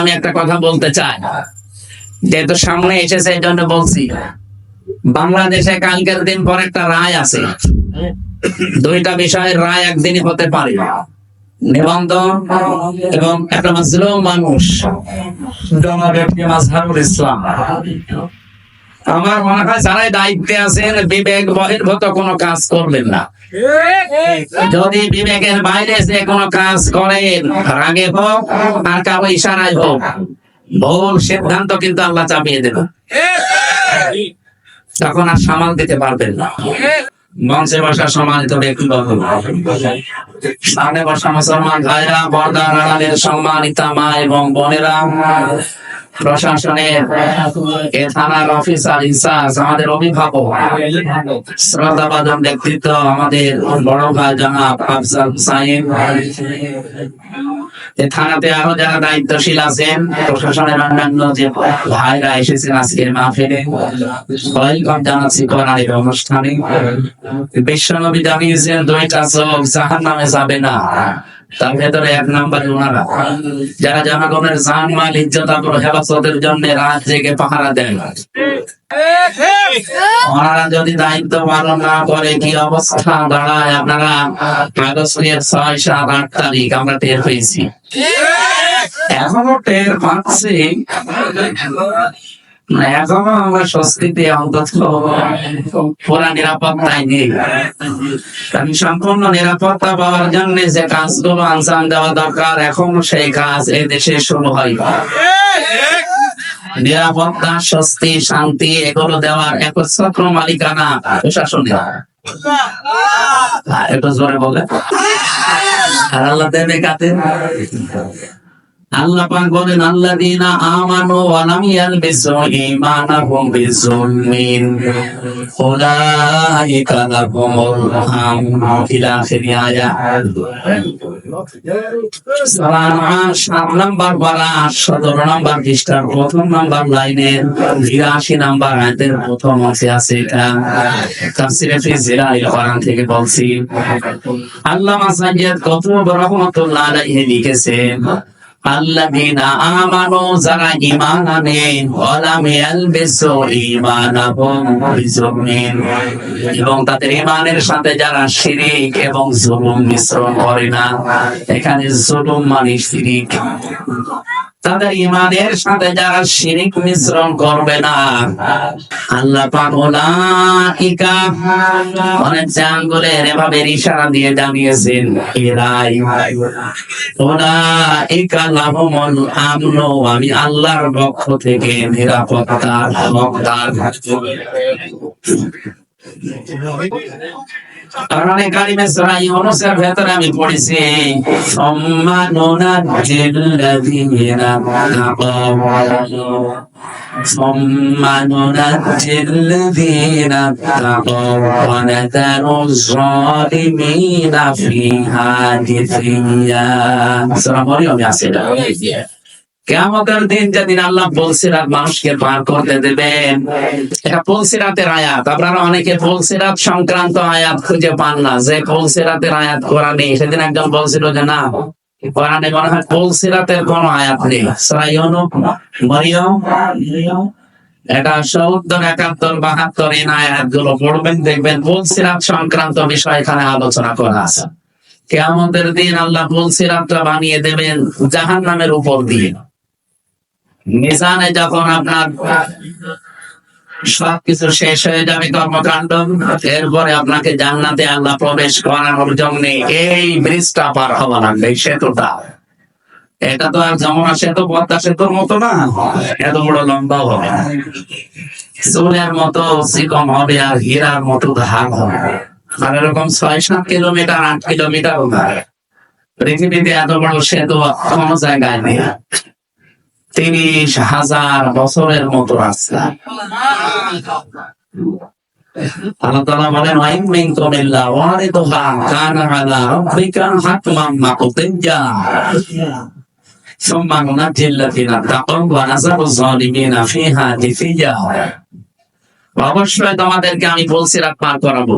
আমি একটা কথা বলতে চাই, যেহেতু সামনে এসেছে এই জন্য বলছি। বাংলাদেশে কালকের দিন পর একটা রায় আছে, দুইটা বিষয়ের রায় একদিনই হতে পারে, নিবন্ধন এবং একটা মাজলুম মানুষ মাজহারুল ইসলাম। আমার মনে হয় যারাই দায়িত্বে আছেন বিবেক বহির্ভূত কোনো কাজ করবেন না। যদি বিবেকের বাইরে যে কোনো কাজ করেন, রাগে হোক আর কারো ইশারায় হোক, ভুল সিদ্ধান্ত কিন্তু আল্লাহ চাপিয়ে দেবেন, তখন আর সামাল দিতে পারবেন না। মঞ্চে বসা সম্মানিত ব্যক্তিবর্গ, সামনে বসা মুসলমান ভাইরা, পর্দার আড়ালের সম্মানিতা মা এবং বোনেরা, প্রশাসনের থানার অফিসার ইনচার্জ, আমাদের অভিভাবক, শ্রদ্ধাভাজন ব্যক্তিত্ব আমাদের বড় ভাই জনাব আফজাল হুসাইন, থানাতে আরো যারা দায়িত্বশীল আছেন, প্রশাসনের অন্যান্য যে ভাইরা এসেছেন আজকের মাহফিলে, ওয়েলকাম জানাচ্ছি কোরআনের অনুষ্ঠানে। বিশ্বনবী জানিয়েছেন দুইটা চোখ জাহান্নামে যাবে না, তার ভেতরে এক নম্বরে ওনারা যারা জনগণের জানমাল ইজ্জত আবরু হেফাজতের জন্য রাত জেগে পাহারা দেন। ওনারা যদি দায়িত্ব পালন না করে কি অবস্থা দাঁড়ায়, আপনারা আগস্টের 6, 7, 8 তারিখ আমরা টের পেয়েছি, এখনো টের পাচ্ছি, এখনো আমরা স্বস্তিতে অন্তত পুরা নিরাপত্তায় নেই। কারণ সম্পূর্ণ নিরাপত্তা পাওয়ার জন্য যে কাজগুলো আঞ্জাম দেওয়া দরকার, এখনো সেই কাজ এই দেশে শুরু হয়। নিরাপত্তা, স্বস্তি, শান্তি এগুলো দেওয়ার একচ্ছত্র মালিকানা প্রশাসনের। একটু জোরে বলে আর আল্লাহ দেবে কাতে। আল্লাহ পাক বলেন, আল্লাযীনা আমানু ওয়া লাম ইয়ালবিসু ঈমানাহুম বিযুলমিন উলাইকা লাহুমুল আমনু ইলা আখিরি আয়াত। সূরা আনআম 7 নম্বর পারা 17 নম্বর পৃষ্ঠার 1 নম্বর লাইনের 82 নম্বর আয়াতের প্রথম অংশে আছে। এটা তাফসীরে ফি জিলাইল কোরআন থেকে বলছি। আল্লামা সাইয়্যিদ কুতুব রাহমাতুল্লাহ আলাইহি লিখেছেন, আল্লাযীনা আমানু, যারা ঈমান আনে, ওয়া লাম ইয়ালবিসু ঈমানাহুম বিযুলমিন, এবং তাদের ঈমানের সাথে যারা শিরক এবং জুলুম মিশ্রণ করে না। এখানে জুলুম মানে শিরক, তাদের ঈমানের সাথে যারা শিরক মিশ্রণ করবে না, আল্লাহ পাক উলাইকা অনেক আঙ্গুলের এভাবে ইশারা দিয়ে জানিয়েছেন, এরাই উলাইকা লাহুমুল আমনু, আমি আল্লাহর পক্ষ থেকে নিরাপত্তার হকদার। কোরআনে কারিমে সূরা ইউনূসের ভেতরে আমি পড়েছি, সুম্মা নুনাজ্জিল্লাযীনা তাকাও সুম্মা নুনাজ্জিল্লাযীনা তাকাও ওয়া নাযারুয যালিমিনা ফিহা জিসিয়া। সূরা মরিয়মে আছে এটা। কিয়ামতের দিন যেদিন আল্লাহ পুলসিরাত মানুষকে পার করতে দেবেন, এটা পুলসিরাতের আয়াত। আপনারা অনেকে পুলসিরাত সংক্রান্ত আয়াত খুঁজে পান না, যে পুলসিরাতের আয়াত কোরআনে। সেদিন একজন বলছিল যে না, কোরআনে মনে হয় পুলসিরাতের কোনো আয়াত নেই। সূরা ইউনূস, মরিয়ম, এটা 70, 71, 72 এই আয়াতগুলো পড়বেন, দেখবেন পুলসিরাত সংক্রান্ত বিষয় এখানে আলোচনা করা আছে। কিয়ামতের দিন আল্লাহ পুলসিরাতটা বানিয়ে দেবেন জাহান্নামের উপর দিয়ে। মিজানে যখন আপনার সবকিছু শেষ হয়ে যাবে কর্মকাণ্ড, এরপরে আপনাকে জান্নাতে আল্লাহ প্রবেশ করানোর জন্য এই ব্রিজটা পার হওয়া লাগবে, এই সেতুটা। এটা তো আর যমুনা সেতু, পদ্মা সেতুর মতো না, এত বড় লম্বাও হবে না, চুলের মতো চিকন হবে আর হীরার মতো ধার হবে। আর এরকম 6-7 কিলোমিটার, 8 কিলোমিটার পৃথিবীতে এত বড় সেতু কোনো জায়গায় নেই। 30,000 বছরের মতো রাস্তা। আল্লাহ তাআলা বলেন, ওয়া ইন মিনকুম ইল্লা ওয়ারিদুহা কানা আলা রাব্বিকা হাতমান মাকদিয়া সুম্মা নুনাজ্জিল্লাযীনা তাকাউ ওয়া নাযারু যালিমিনা ফিহা জিসিয়া। অবশ্যই তোমাদেরকে আমি পুলসিরাত পার করাবো।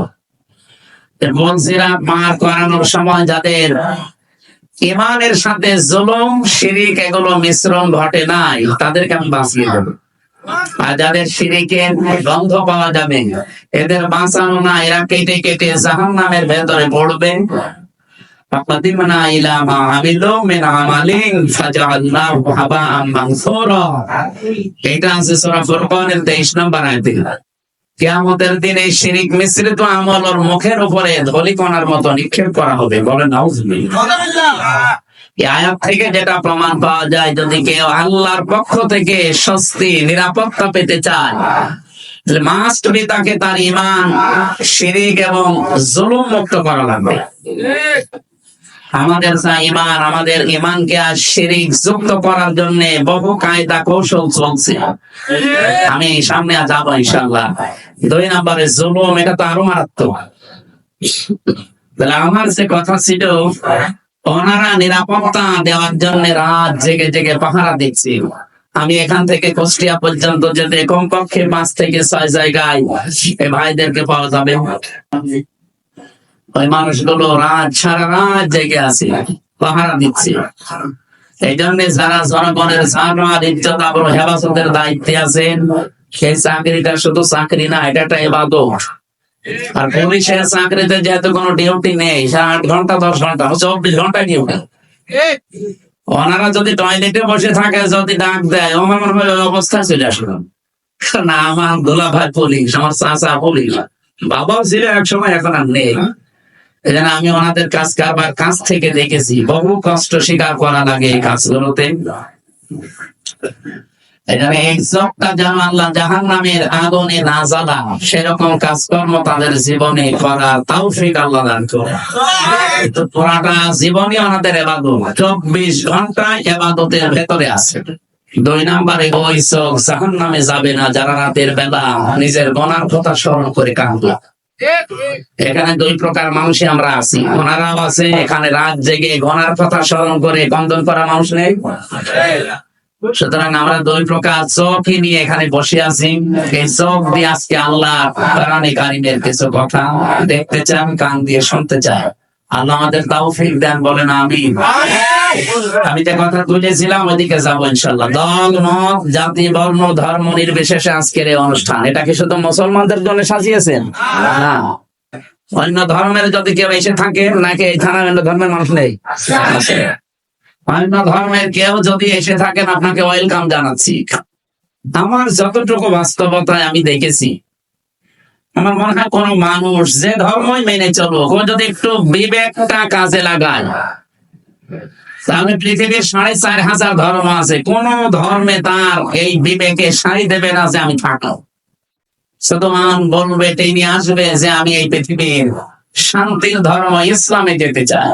পুলসিরাত পার করানোর সময় যাদের ইমানের সাথে জুলুম শিরিক এগুলো মিশ্রণ ঘটে নাই, তাদেরকে আমি বাঁচিয়ে দেবো। আর যাদের শিরিকের গন্ধ পাওয়া যাবে, এদের বাঁচানো না, এরা কেটে কেটে জাহান্নামের ভেতরে পড়বে। فقدمنا إلى ما عملوا من عمل فجعلناه هباء منثورا। এটা আছে সূরা ফুরকানের 23 নম্বর আয়াতে। কিয়ামতের দিন এই শিরিক মিশ্রিত আমল ওর মুখের উপরে ধূলিকণার মতো নিক্ষেপ করা হবে। বলেন নাউজুবিল্লাহ। এই আয়াত থেকে যেটা প্রমাণ পাওয়া যায়, যদি কেউ আল্লাহর পক্ষ থেকে স্বস্তি নিরাপত্তা পেতে চায়, মাস্ট বি তাকে তার ঈমান শিরিক এবং জুলুম মুক্ত করা লাগবে। আমাদের ঈমান, আমাদের ঈমানকে আর শিরিক যুক্ত করার জন্য বহু কায়দা কৌশল চলছে। আমি সামনে যাব ইনশাআল্লাহ। 2 নম্বরে জুলুম, এটা তো আরো মারাত্মক। তাহলে আমার যে কথা ছিল, ওনারা নিরাপত্তা দেওয়ার জন্য রাত জেগে জেগে পাহারা দিচ্ছে। আমি এখান থেকে কুষ্টিয়া পর্যন্ত যেতে কমপক্ষে 5 থেকে 6 জায়গায় এই ভাইদেরকে পাওয়া যাবে। ওই মানুষগুলো সারা রাত জেগে আছে, পাহারা দিচ্ছে। এই জন্য যারা জনগণের জান ইজ্জত আবরু হেফাজতের দায়িত্বে আছেন, সেই চাকরিটা শুধু চাকরি না, এটা একটা ইবাদত। আর পুলিশের চাকরিতে যেহেতু কোনো ডিউটি নেই, 8 ঘন্টা 10 ঘন্টা 24 ঘন্টা ডিউটি। ওনারা যদি টয়লেটে বসে থাকে, যদি ডাক দেয়, আমার মনে হয় অবস্থা চলে আসলাম না। আমার দুলা ভাই পুলিশ, আমার চাচা পুলিশ, বাবাও ছিল এক সময়, এখন আর নেই। এজন্য আমি ওনাদের কাজ কারবার কাছ থেকে দেখেছি, বহু কষ্ট স্বীকার করা লাগে এই কাজগুলোতে। এখানে এক জবটা যেন আল্লাহ জাহান্নামের আগুনে না জ্বালা, সেরকম কাজকর্ম তাদের জীবনে করার তৌফিক আল্লাহ দান করে। পুরাটা জীবনই ওনাদের ইবাদত, 24 ঘন্টা ইবাদতের ভেতরে আছে। 2 নম্বরে ওই চোখ জাহান্নামে যাবে না যারা রাতের বেলা নিজের গুনার কথা স্মরণ করে কাঁদবে। এখানে 2 প্রকার মানুষই আমরা আছি। ওনারাও আছে, এখানে রাত জেগে গুনার কথা স্মরণ করে কন্দন করা মানুষ নেই। সুতরাং আমরা 2 প্রকার চোখই নিয়ে এখানে বসে আছি। এই চোখ দিয়ে আজকে আল্লাহ কোরআনে কারীমের কিছু কথা দেখতে চান, কান দিয়ে শুনতে চান। আল্লাহ আমাদের তৌফিক দেন, বলেন আমিন। আমি যে কথা তুলেছিলাম ওইদিকে যাবো ইনশাআল্লাহ। দল, মত, জাতি, বর্ণ, ধর্ম নির্বিশেষে আজকের এই অনুষ্ঠান, এটা কি শুধু মুসলমানদের জন্য সাজিয়েছেন? না, অন্য ধর্মের যদি কেউ এসে থাকে, নাকি এই থানায় অন্য ধর্মের মানুষ নেই? অন্য ধর্মের কেউ যদি এসে থাকেন, আপনাকে ওয়েলকাম জানাচ্ছি। আমার যতটুকু বাস্তবতায় আমি দেখেছি, আমার মনে হয় কোন মানুষ যে ধর্মই মেনে চলুক, ও যদি একটু বিবেকটা কাজে লাগায়, তাহলে পৃথিবীর 4,500 ধর্ম আছে, কোন ধর্মে তার এই বিবেকে সাই দেবে না যে আমি থাকবো। শুধু মান বলবে, টেনে আসবে যে আমি এই পৃথিবীর শান্তির ধর্ম ইসলামে যেতে চাই।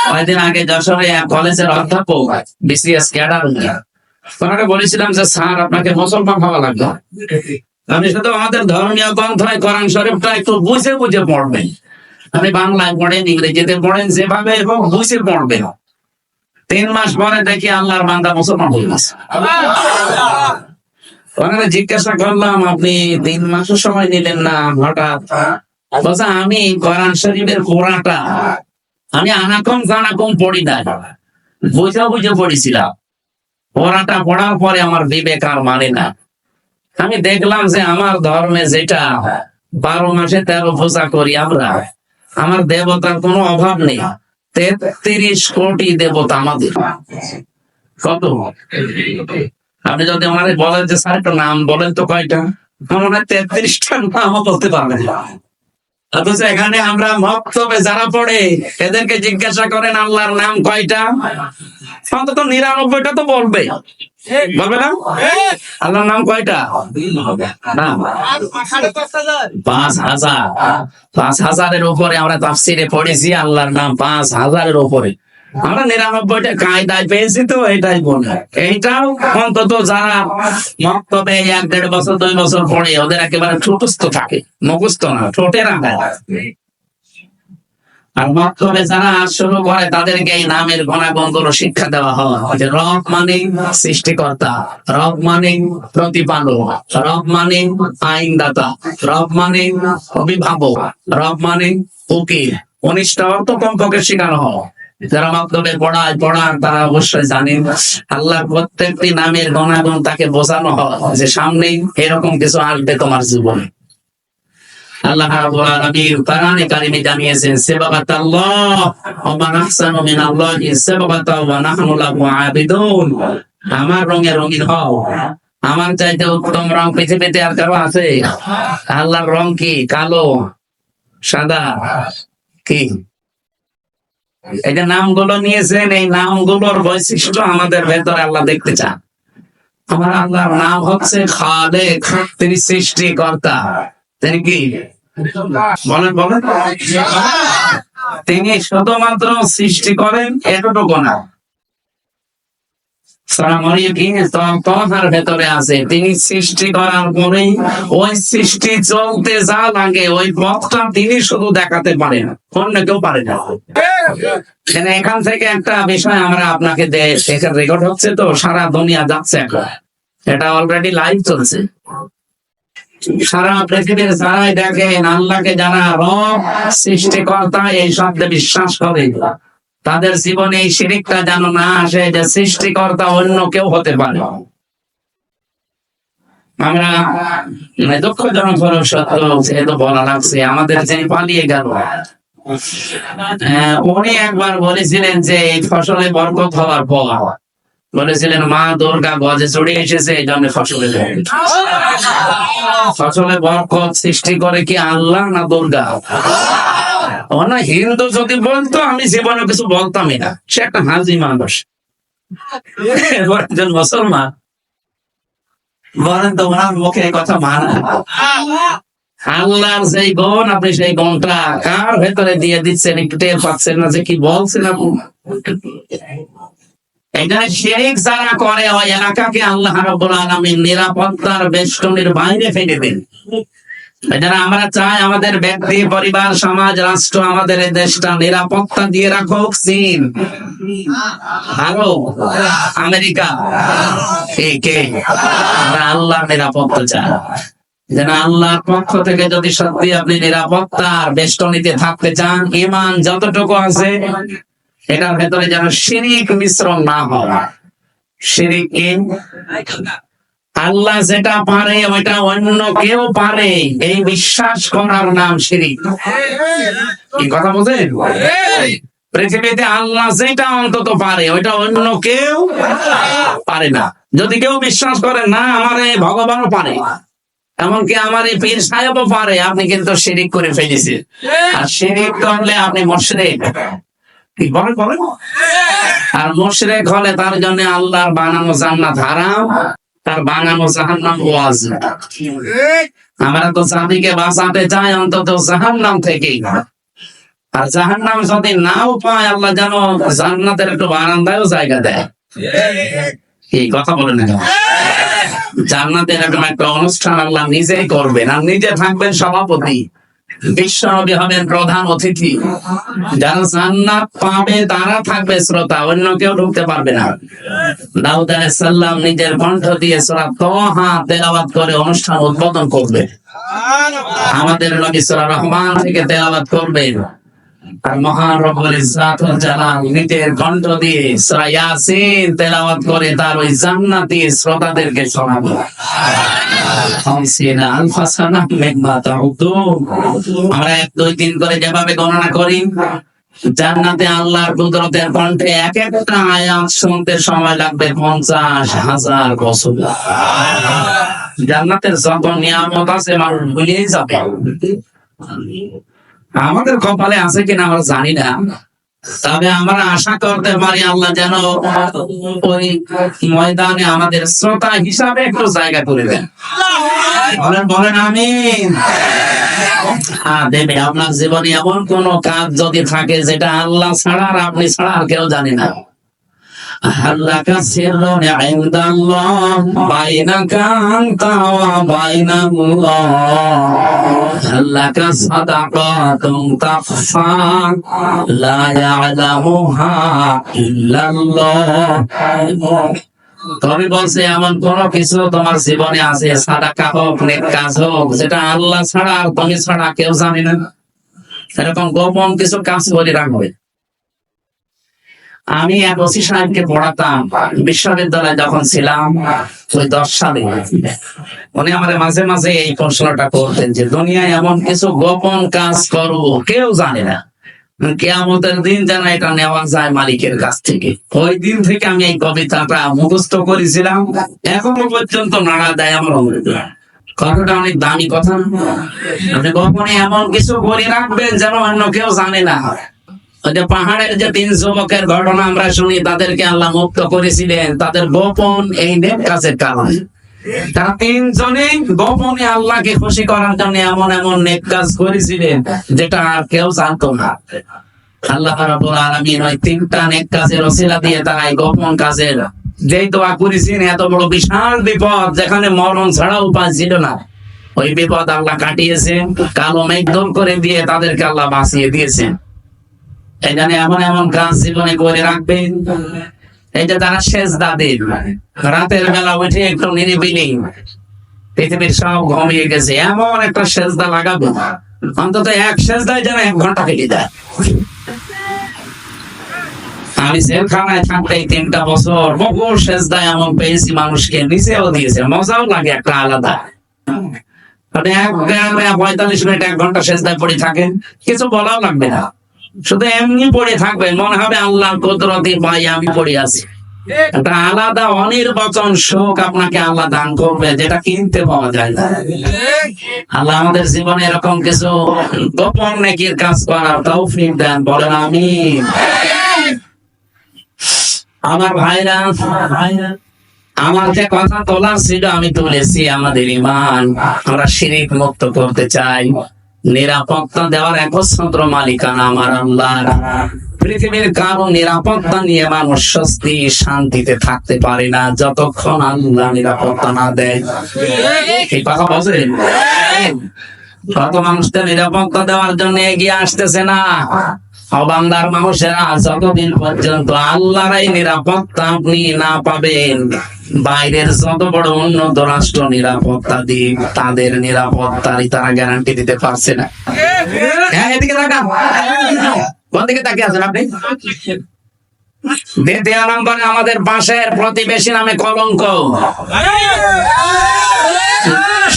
কয়েকদিন আগে যশোরে কলেজের অধ্যাপক বিসিএস ক্যাডার, ওনাকে বলেছিলাম যে স্যার, আপনাকে মুসলমান হওয়া লাগবে। আপনি শুধু আমাদের ধর্মীয় গ্রন্থ কোরআন শরীফটা একটু বুঝে বুঝে পড়বেন। আপনি বাংলায় পড়েন, ইংরেজিতে পড়েন, যেভাবে এবং বুঝে পড়বেন। 3 মাস পরে দেখি আল্লাহর বান্দা মুসলমান হয়ে গেছে। ওনারা জিজ্ঞাসা করলাম, আপনি 3 মাসের সময় নিলেন না হঠাৎ? বলছে, আমি কোরআন শরীফের পুরাটা আমি আনাকম জানাকম পড়ি না, বুঝে বুঝে পড়েছিলাম। পুরাটা পড়ার পরে আমার বিবেক আর মানে না। আমি দেখলাম যে আমার ধর্মে যেটা 12 মাসে 13 পূজা করি আমরা, আমার দেবতার কোনো অভাব নেই। 33 কোটি দেবতা আমাদের। কত? আপনি যদি আমাদের বলেন যে স্যার একটা নাম বলেন তো, কয়টা? আমার 33টা নামও বলতে পারবেন না। অথচ এখানে আমরা মক্তবে যারা পড়ে, এদেরকে জিজ্ঞাসা করেন আল্লাহর নাম কয়টা, অন্তত 99টা তো বলবে, বলবে না? আল্লাহর নাম কয়টা? না, 5,000। 5,000-এর উপরে আমরা তাফসীরে পড়েছি, আল্লাহর নাম 5,000-এর উপরে। আমরা 99টা কায়দায় পেয়েছি, তো এটাই বলে। এইটাও অন্তত যারা মক্তবে 1-1.5 বছর 2 বছর পড়ে, ওদের একেবারে ঠোঁটস্থ থাকে, মুখস্থ না, ঠোঁটে রাখে। আর মক্তবে যারা শুরু করে, তাদেরকে এই নামের গুণাগুণগুলো শিক্ষা দেওয়া হয়। যে রব মানে সৃষ্টিকর্তা, রব মানে প্রতিপালক, রব মানে আইনদাতা, রব মানে অভিভাবক, রব মানে উকিল। 19টা অর্থ কমপক্ষে শেখানো হয়। যারা মাধ্যমে পড়ান তারা অবশ্যই জানেন আল্লাহর প্রত্যেকটি নামের গুণাগুণ তাকে বোঝানো হয় যে সামনেই এরকম কিছু আসবে তোমার জীবনে। আল্লাহ রাব্বুল আলামিন কোরআনে কারিমে জানিয়েছেন সিবাগাতাল্লাহ ওয়া মান আহসানু মিনাল্লাহি সিবাগাতাও ওয়া নাহনু লাহু আবিদুন। আমার রঙে রঙিন হও, আমার চাইতে উত্তম রং পৃথিবীতে আর কারো আছে? আল্লাহর রং কি? কালো, সাদা, কি? এই যে নামগুলো নিয়েছেন, এই নামগুলোর বৈশিষ্ট্য আমাদের ভেতরে আল্লাহ দেখতে চান। আমার আল্লাহর নাম হচ্ছে খালেক, তিনি সৃষ্টিকর্তা। তিনি কি? বলেন বলেন। তিনি শুধুমাত্র সৃষ্টি করেন এতটুকু না, তার ভেতরে আছে তিনি সৃষ্টি করার পরেই ওই সৃষ্টি চলতে যা লাগে ওই পথটা তিনি শুধু দেখাতে পারেন, অন্য কেউ পারে না। এখান থেকে একটা বিষয় আমরা আপনাকে রেকর্ড হচ্ছে, তো সারা দুনিয়া যাচ্ছে এখন, এটা অলরেডি লাইভ চলছে। সারা পৃথিবীর যারাই দেখেন আল্লাহকে, যারা রব সৃষ্টিকর্তা এই শব্দে বিশ্বাস করে, তাদের জীবনে এই শিরকটা যেন না আসে যে সৃষ্টিকর্তা অন্য কেউ হতে পারে। আমরা দুঃখজনক হলো সত্য, যেহেতু বলা লাগছে, আমাদের যে পালিয়ে গেল উনি একবার বলেছিলেন যে এই ফসলে বরকত হওয়ার পর বলেছিলেন মা দুর্গা গজে চড়ে এসেছে, এই জন্য ফসলে বরকত সৃষ্টি করে কি আল্লাহ না দুর্গা? না হিন্দু যদি বলতো আমি জীবনে কিছু বলতামই না, সে একটা হাজি মানুষ। একজন মুসলমান বলেন তো ওনার মুখে এই কথা মানা? আল্লাহর সেই গুণ, আপনি সেই গুণটা কার ভেতরে দিয়ে দিচ্ছেন একটু টের পাচ্ছেন না যে কি বলছেন আপনি? এখানে শিরক যারা করে ওই এলাকাকে আল্লাহ রাব্বুল আলামিন নিরাপত্তার বেষ্টনীর বাইরে ফেলে দেন। যারা আমরা চাই আমাদের ব্যক্তি, পরিবার, সমাজ, রাষ্ট্র, আমাদের এই দেশটা নিরাপত্তা দিয়ে রাখুক চীন, ভারত, আমেরিকা, কে আল্লাহ নিরাপত্তা চায়। যেন আল্লাহর পক্ষ থেকে যদি সত্যি আপনি নিরাপত্তার বেষ্টনীতে থাকতে চান, ঈমান যতটুকু আছে এটার ভেতরে যেন শিরক মিশ্রণ না হয়। শিরক কি? আল্লাহ যেটা পারে ওইটা অন্য কেউ পারে, এই বিশ্বাস করার নাম শিরক। কি কথা বলেন? পৃথিবীতে আল্লাহ যেটা অন্তত পারে ওইটা অন্য কেউ পারে না। যদি কেউ বিশ্বাস করে না আমার এই ভগবানও পারে, এমনকি আমার এই পীর সাহেবও পারে, আপনি কিন্তু শিরক করে ফেলেছেন। আর শিরক করলে আপনি মুশরিক। কি বলেন বলেন? আর মুশরিক হলে তার জন্য আল্লাহর বানানো জান্নাত হারাম, তার বানানো জাহান্নাম ওয়াজিব। আমরা তো জাতিকে বাঁচাতে চাই অন্তত জাহান্নাম থেকে, আর জাহান্নাম যদি নাও পায় আল্লাহ যেন জান্নাতের একটু বারান্দায়ও জায়গা দেয়। এই কথা বলেন না? জান্নাতে এরকম একটা অনুষ্ঠান আল্লাহ নিজেই করবেন, আর নিজে থাকবেন সভাপতি, বিশ্বনবী হবেন প্রধান অতিথি। যারা জান্নাত পাবে তারা থাকবে শ্রোতা, অন্য কেউ ঢুকতে পারবে না। দাউদ আলাইহিস সালাম নিজের কণ্ঠ দিয়ে সূরা তাহা তেলাওয়াত করে অনুষ্ঠান উদ্বোধন করবে। আমাদের নবী সূরা রহমান থেকে তেলাওয়াত করবেন। আর মহান রব্বুল ইজ্জত ওয়াল জালাল নিজের কণ্ঠ দিয়ে সূরা ইয়াসিন তেলাওয়াত করে তার ওই জান্নাতি শ্রোতাদেরকে শোনাবে। আমরা 1, 2, 3 করে যেভাবে গণনা করি, জান্নাতে আল্লাহর কুদরতের কণ্ঠে এক একটা আয়াত শুনতে সময় লাগবে 50,000 বছর। জান্নাতের যত নিয়ামত আছে মানুষ ভুলেই যাবে। আমাদের কপালে আছে কিনা আমরা জানি না, তবে আমরা আশা করতে পারি আল্লাহ যেন ওই ময়দানে আমাদের শ্রোতা হিসাবে একটু জায়গা করে দেন। বলেন বলেন আমিন। হ্যাঁ দেবে। আপনার জীবনে এমন কোন কাজ যদি থাকে যেটা আল্লাহ ছাড়া আর আপনি ছাড়া আর কেউ জানে না, আল্লাহকা সিররুন ইনদাল্লাহ বাইনাকা আনতা ওয়া বাইনাল্লাহ, আল্লাহকা সাদাকাতুন তাখফা লা ইয়ালামুহা ইল্লাল্লাহ। তবে বলছে এমন কোন কিছু তোমার জীবনে আছে, সাদাকা হোক, নেক কাজ হোক, যেটা আল্লাহ ছাড়া আর তুমি ছাড়া কেউ জানে না। এরকম গোপন কিছু কাজ করে রাখবে। আমি এক ওসি সাহেবকে পড়াতাম বিশ্ববিদ্যালয়ে যখন ছিলাম, ওই 10 সালে। উনি আমাদের মাঝে মাঝে এই প্রশ্নটা করতেন যে দুনিয়ায় এমন কিছু গোপন কাজ করবো কেউ জানে না, কিয়ামতের দিন যেন এটা নেওয়া যায় মালিকের কাছ থেকে। ওই দিন থেকে আমি এই কবিতাটা মুখস্থ করেছিলাম, এখনো পর্যন্ত নাড়া দেয় আমার অমৃত। কথাটা অনেক দামি কথা। আপনি গোপনে এমন কিছু করে রাখবেন যেন অন্য কেউ জানে না। ওই যে পাহাড়ের যে 3 যুবকের ঘটনা আমরা শুনি, তাদেরকে আল্লাহ মুক্ত করেছিলেন তাদের গোপন এই নেক কাজের কারণে। তারা 3 জনে গোপনে আল্লাহকে খুশি করার জন্য এমন এমন নেক কাজ করেছিলেন যেটা আর কেউ জানতো না। আল্লাহ রাব্বুল আলামিন ওই 3টা নেক কাজের ওসিলা দিয়ে তারা এই গোপন কাজের যেই দোয়া করেছেন, এত বড় বিশাল বিপদ যেখানে মরণ ছাড়া উপায় ছিল না, ওই বিপদ আল্লাহ কাটিয়েছেন, কালো মেঘ দূর করে দিয়ে তাদেরকে আল্লাহ বাঁচিয়ে দিয়েছেন। এখানে এমন এমন কাজ জীবনে করে রাখবেন। এই যে তারা সেজদা দেন, রাতের বেলা উঠে একটু নিরিবিলি, পৃথিবীর সব ঘুমিয়ে গেছে, এমন একটা সেজদা লাগাবো অন্তত এক সেজদায় যেন 1 ঘন্টা কেটে যায়। আমি জেলখানায় থাকতে 3টা বছর বহু সেজদায় এমন পেয়েছি, মানুষকে নিচেও দিয়েছে, মজাও লাগে একটা আলাদা। 45 মিনিট 1 ঘন্টা সেজদায় পড়ে থাকেন, কিছু বলাও লাগবে না, শুধু এমনি পড়ে থাকবেন, মনে হবে আল্লাহর কুদরতি পাই আমি পড়ে আছি। একটা আলাদা অনির্বচন সুখ আপনাকে আল্লাহ দান করবে, যেটা কিনতে পাওয়া যায় না। আল্লাহ আমাদের জীবনে এরকম কিছু গোপন নেকির কাজ করার তৌফিক দেন, বলেন আমিন। আমার ভাইরা, আমার যে কথা তোলার ছিল আমি তুলেছি। আমাদের ঈমান আমরা শিরক মুক্ত করতে চাই, নিরাপত্তা দেওয়ার একচ্ছত্র মালিকানা আমার আল্লাহ। পৃথিবীর কারো নিরাপত্তা নিয়ে মানুষ স্বস্তি শান্তিতে থাকতে পারে না যতক্ষণ আল্লাহ নিরাপত্তা না দেয়। এই কথা বলেন, কত মানুষদের নিরাপত্তা দেওয়ার জন্য এগিয়ে আসতেছে না। বাংলার মানুষেরা যতদিন পর্যন্ত আল্লাহর এই নিরাপত্তা আপনি না পাবেন, বাইরের যত বড় উন্নত রাষ্ট্র নিরাপত্তা দিক, তাদের নিরাপত্তারই তারা গ্যারান্টি দিতে পারছে না। হ্যাঁ, এদিকে তাকান, কোন দিকে তাকিয়ে আছেন আপনি? 2 নম্বরে আমাদের পাশের প্রতিবেশী নামে কলঙ্ক।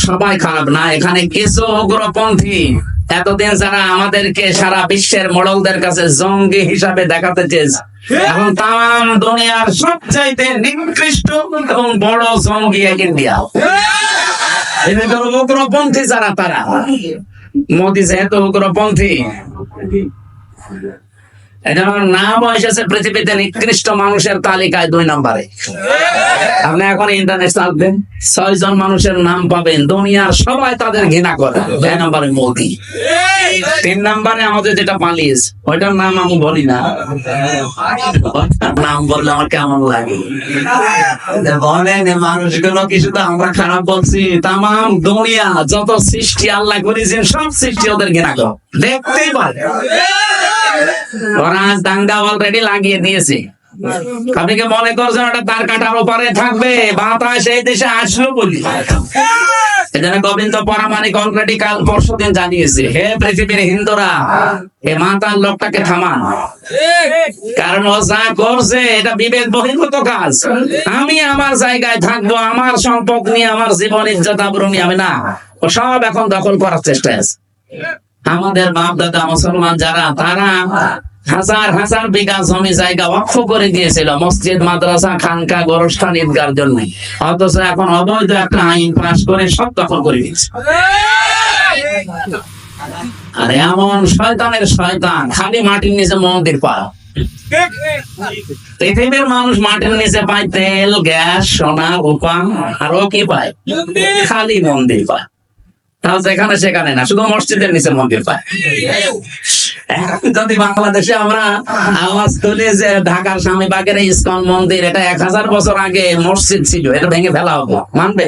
সবাই খারাপ না, এখানে কিছু উগ্রপন্থী এতদিন যারা আমাদেরকে সারা বিশ্বের মোড়লদের কাছে জঙ্গি হিসাবে দেখাতে চেয়েছে, এখন তাম দুনিয়ার সবচাইতে নিকৃষ্ট এবং বড় জঙ্গি ইন্ডিয়া। উগ্রপন্থী যারা, তারা মোদী যেহেতু উগ্রপন্থী, নাম এসেছে পৃথিবীতে নিকৃষ্ট মানুষের তালিকায় 2 নম্বরে। আপনি এখন ইন্টারন্যাশনাল 6 জন মানুষের নাম পাবেন, দুনিয়ার সবাই তাদের ঘৃণা করে। 2 নম্বরে মোদী। 3 নম্বরে আমাদের যেটা পালিয়েছে, ওইটার নাম আমি বলি না, নাম বললে আমার কেমন লাগে। বলেন মানুষগুলো কি শুধু আমরা খারাপ বলছি? তাম দুনিয়া যত সৃষ্টি আল্লাহ করেছেন সব সৃষ্টি ওদের ঘৃণা করে, দেখতেই পারে। ওরা দাঙ্গা অলরেডি লাগিয়ে দিয়েছে। আপনি কি মনে করছেন ওটা তার কাটার ওপারে থাকবে? বাতাস এই দেশে আসলো বলি। এজন্য গোবিন্দ পরামানিক অলরেডি কাল পরশুদিন জানিয়েছে, হে পৃথিবীর হিন্দুরা, এ মাতার লোকটাকে থামান, কারণ ও যা করছে এটা বিবেক বহির্ভূত কাজ। আমি আমার জায়গায় থাকবো, আমার সম্পদ নিয়ে, আমার জীবন ইজ্জত আবরু নিয়ে আমি না, ও সব এখন দখল করার চেষ্টা আছে। আমাদের বাপ দাদা মুসলমান যারা, তারা হাজার হাজার বিঘা জমি জায়গা ওয়াকফ করে দিয়েছিল মসজিদ, মাদ্রাসা, খানকা, গোরস্থান, ঈদগার জন্য, অথচ এখন অবৈধ একটা আইন পাস করে সব দখল করে দিয়েছে। আর এমন শয়তানের শয়তান, খালি মাটির নিচে মন্দির পায়। পৃথিবীর মানুষ মাটির নিচে পায় তেল, গ্যাস, সোনা, রূপা, আর ও কি পায়? খালি মন্দির পায়। তাও যেখানে সেখানে না, শুধু মসজিদের নিচে মন্দির পায়। যদি বাংলাদেশে আমরা আওয়াজ তুলি যে ঢাকার স্বামীবাগের ইসকন মন্দির, এটা 1000 বছর আগে মসজিদ ছিল, এটা ভেঙে ফেলা হবো, মানবে?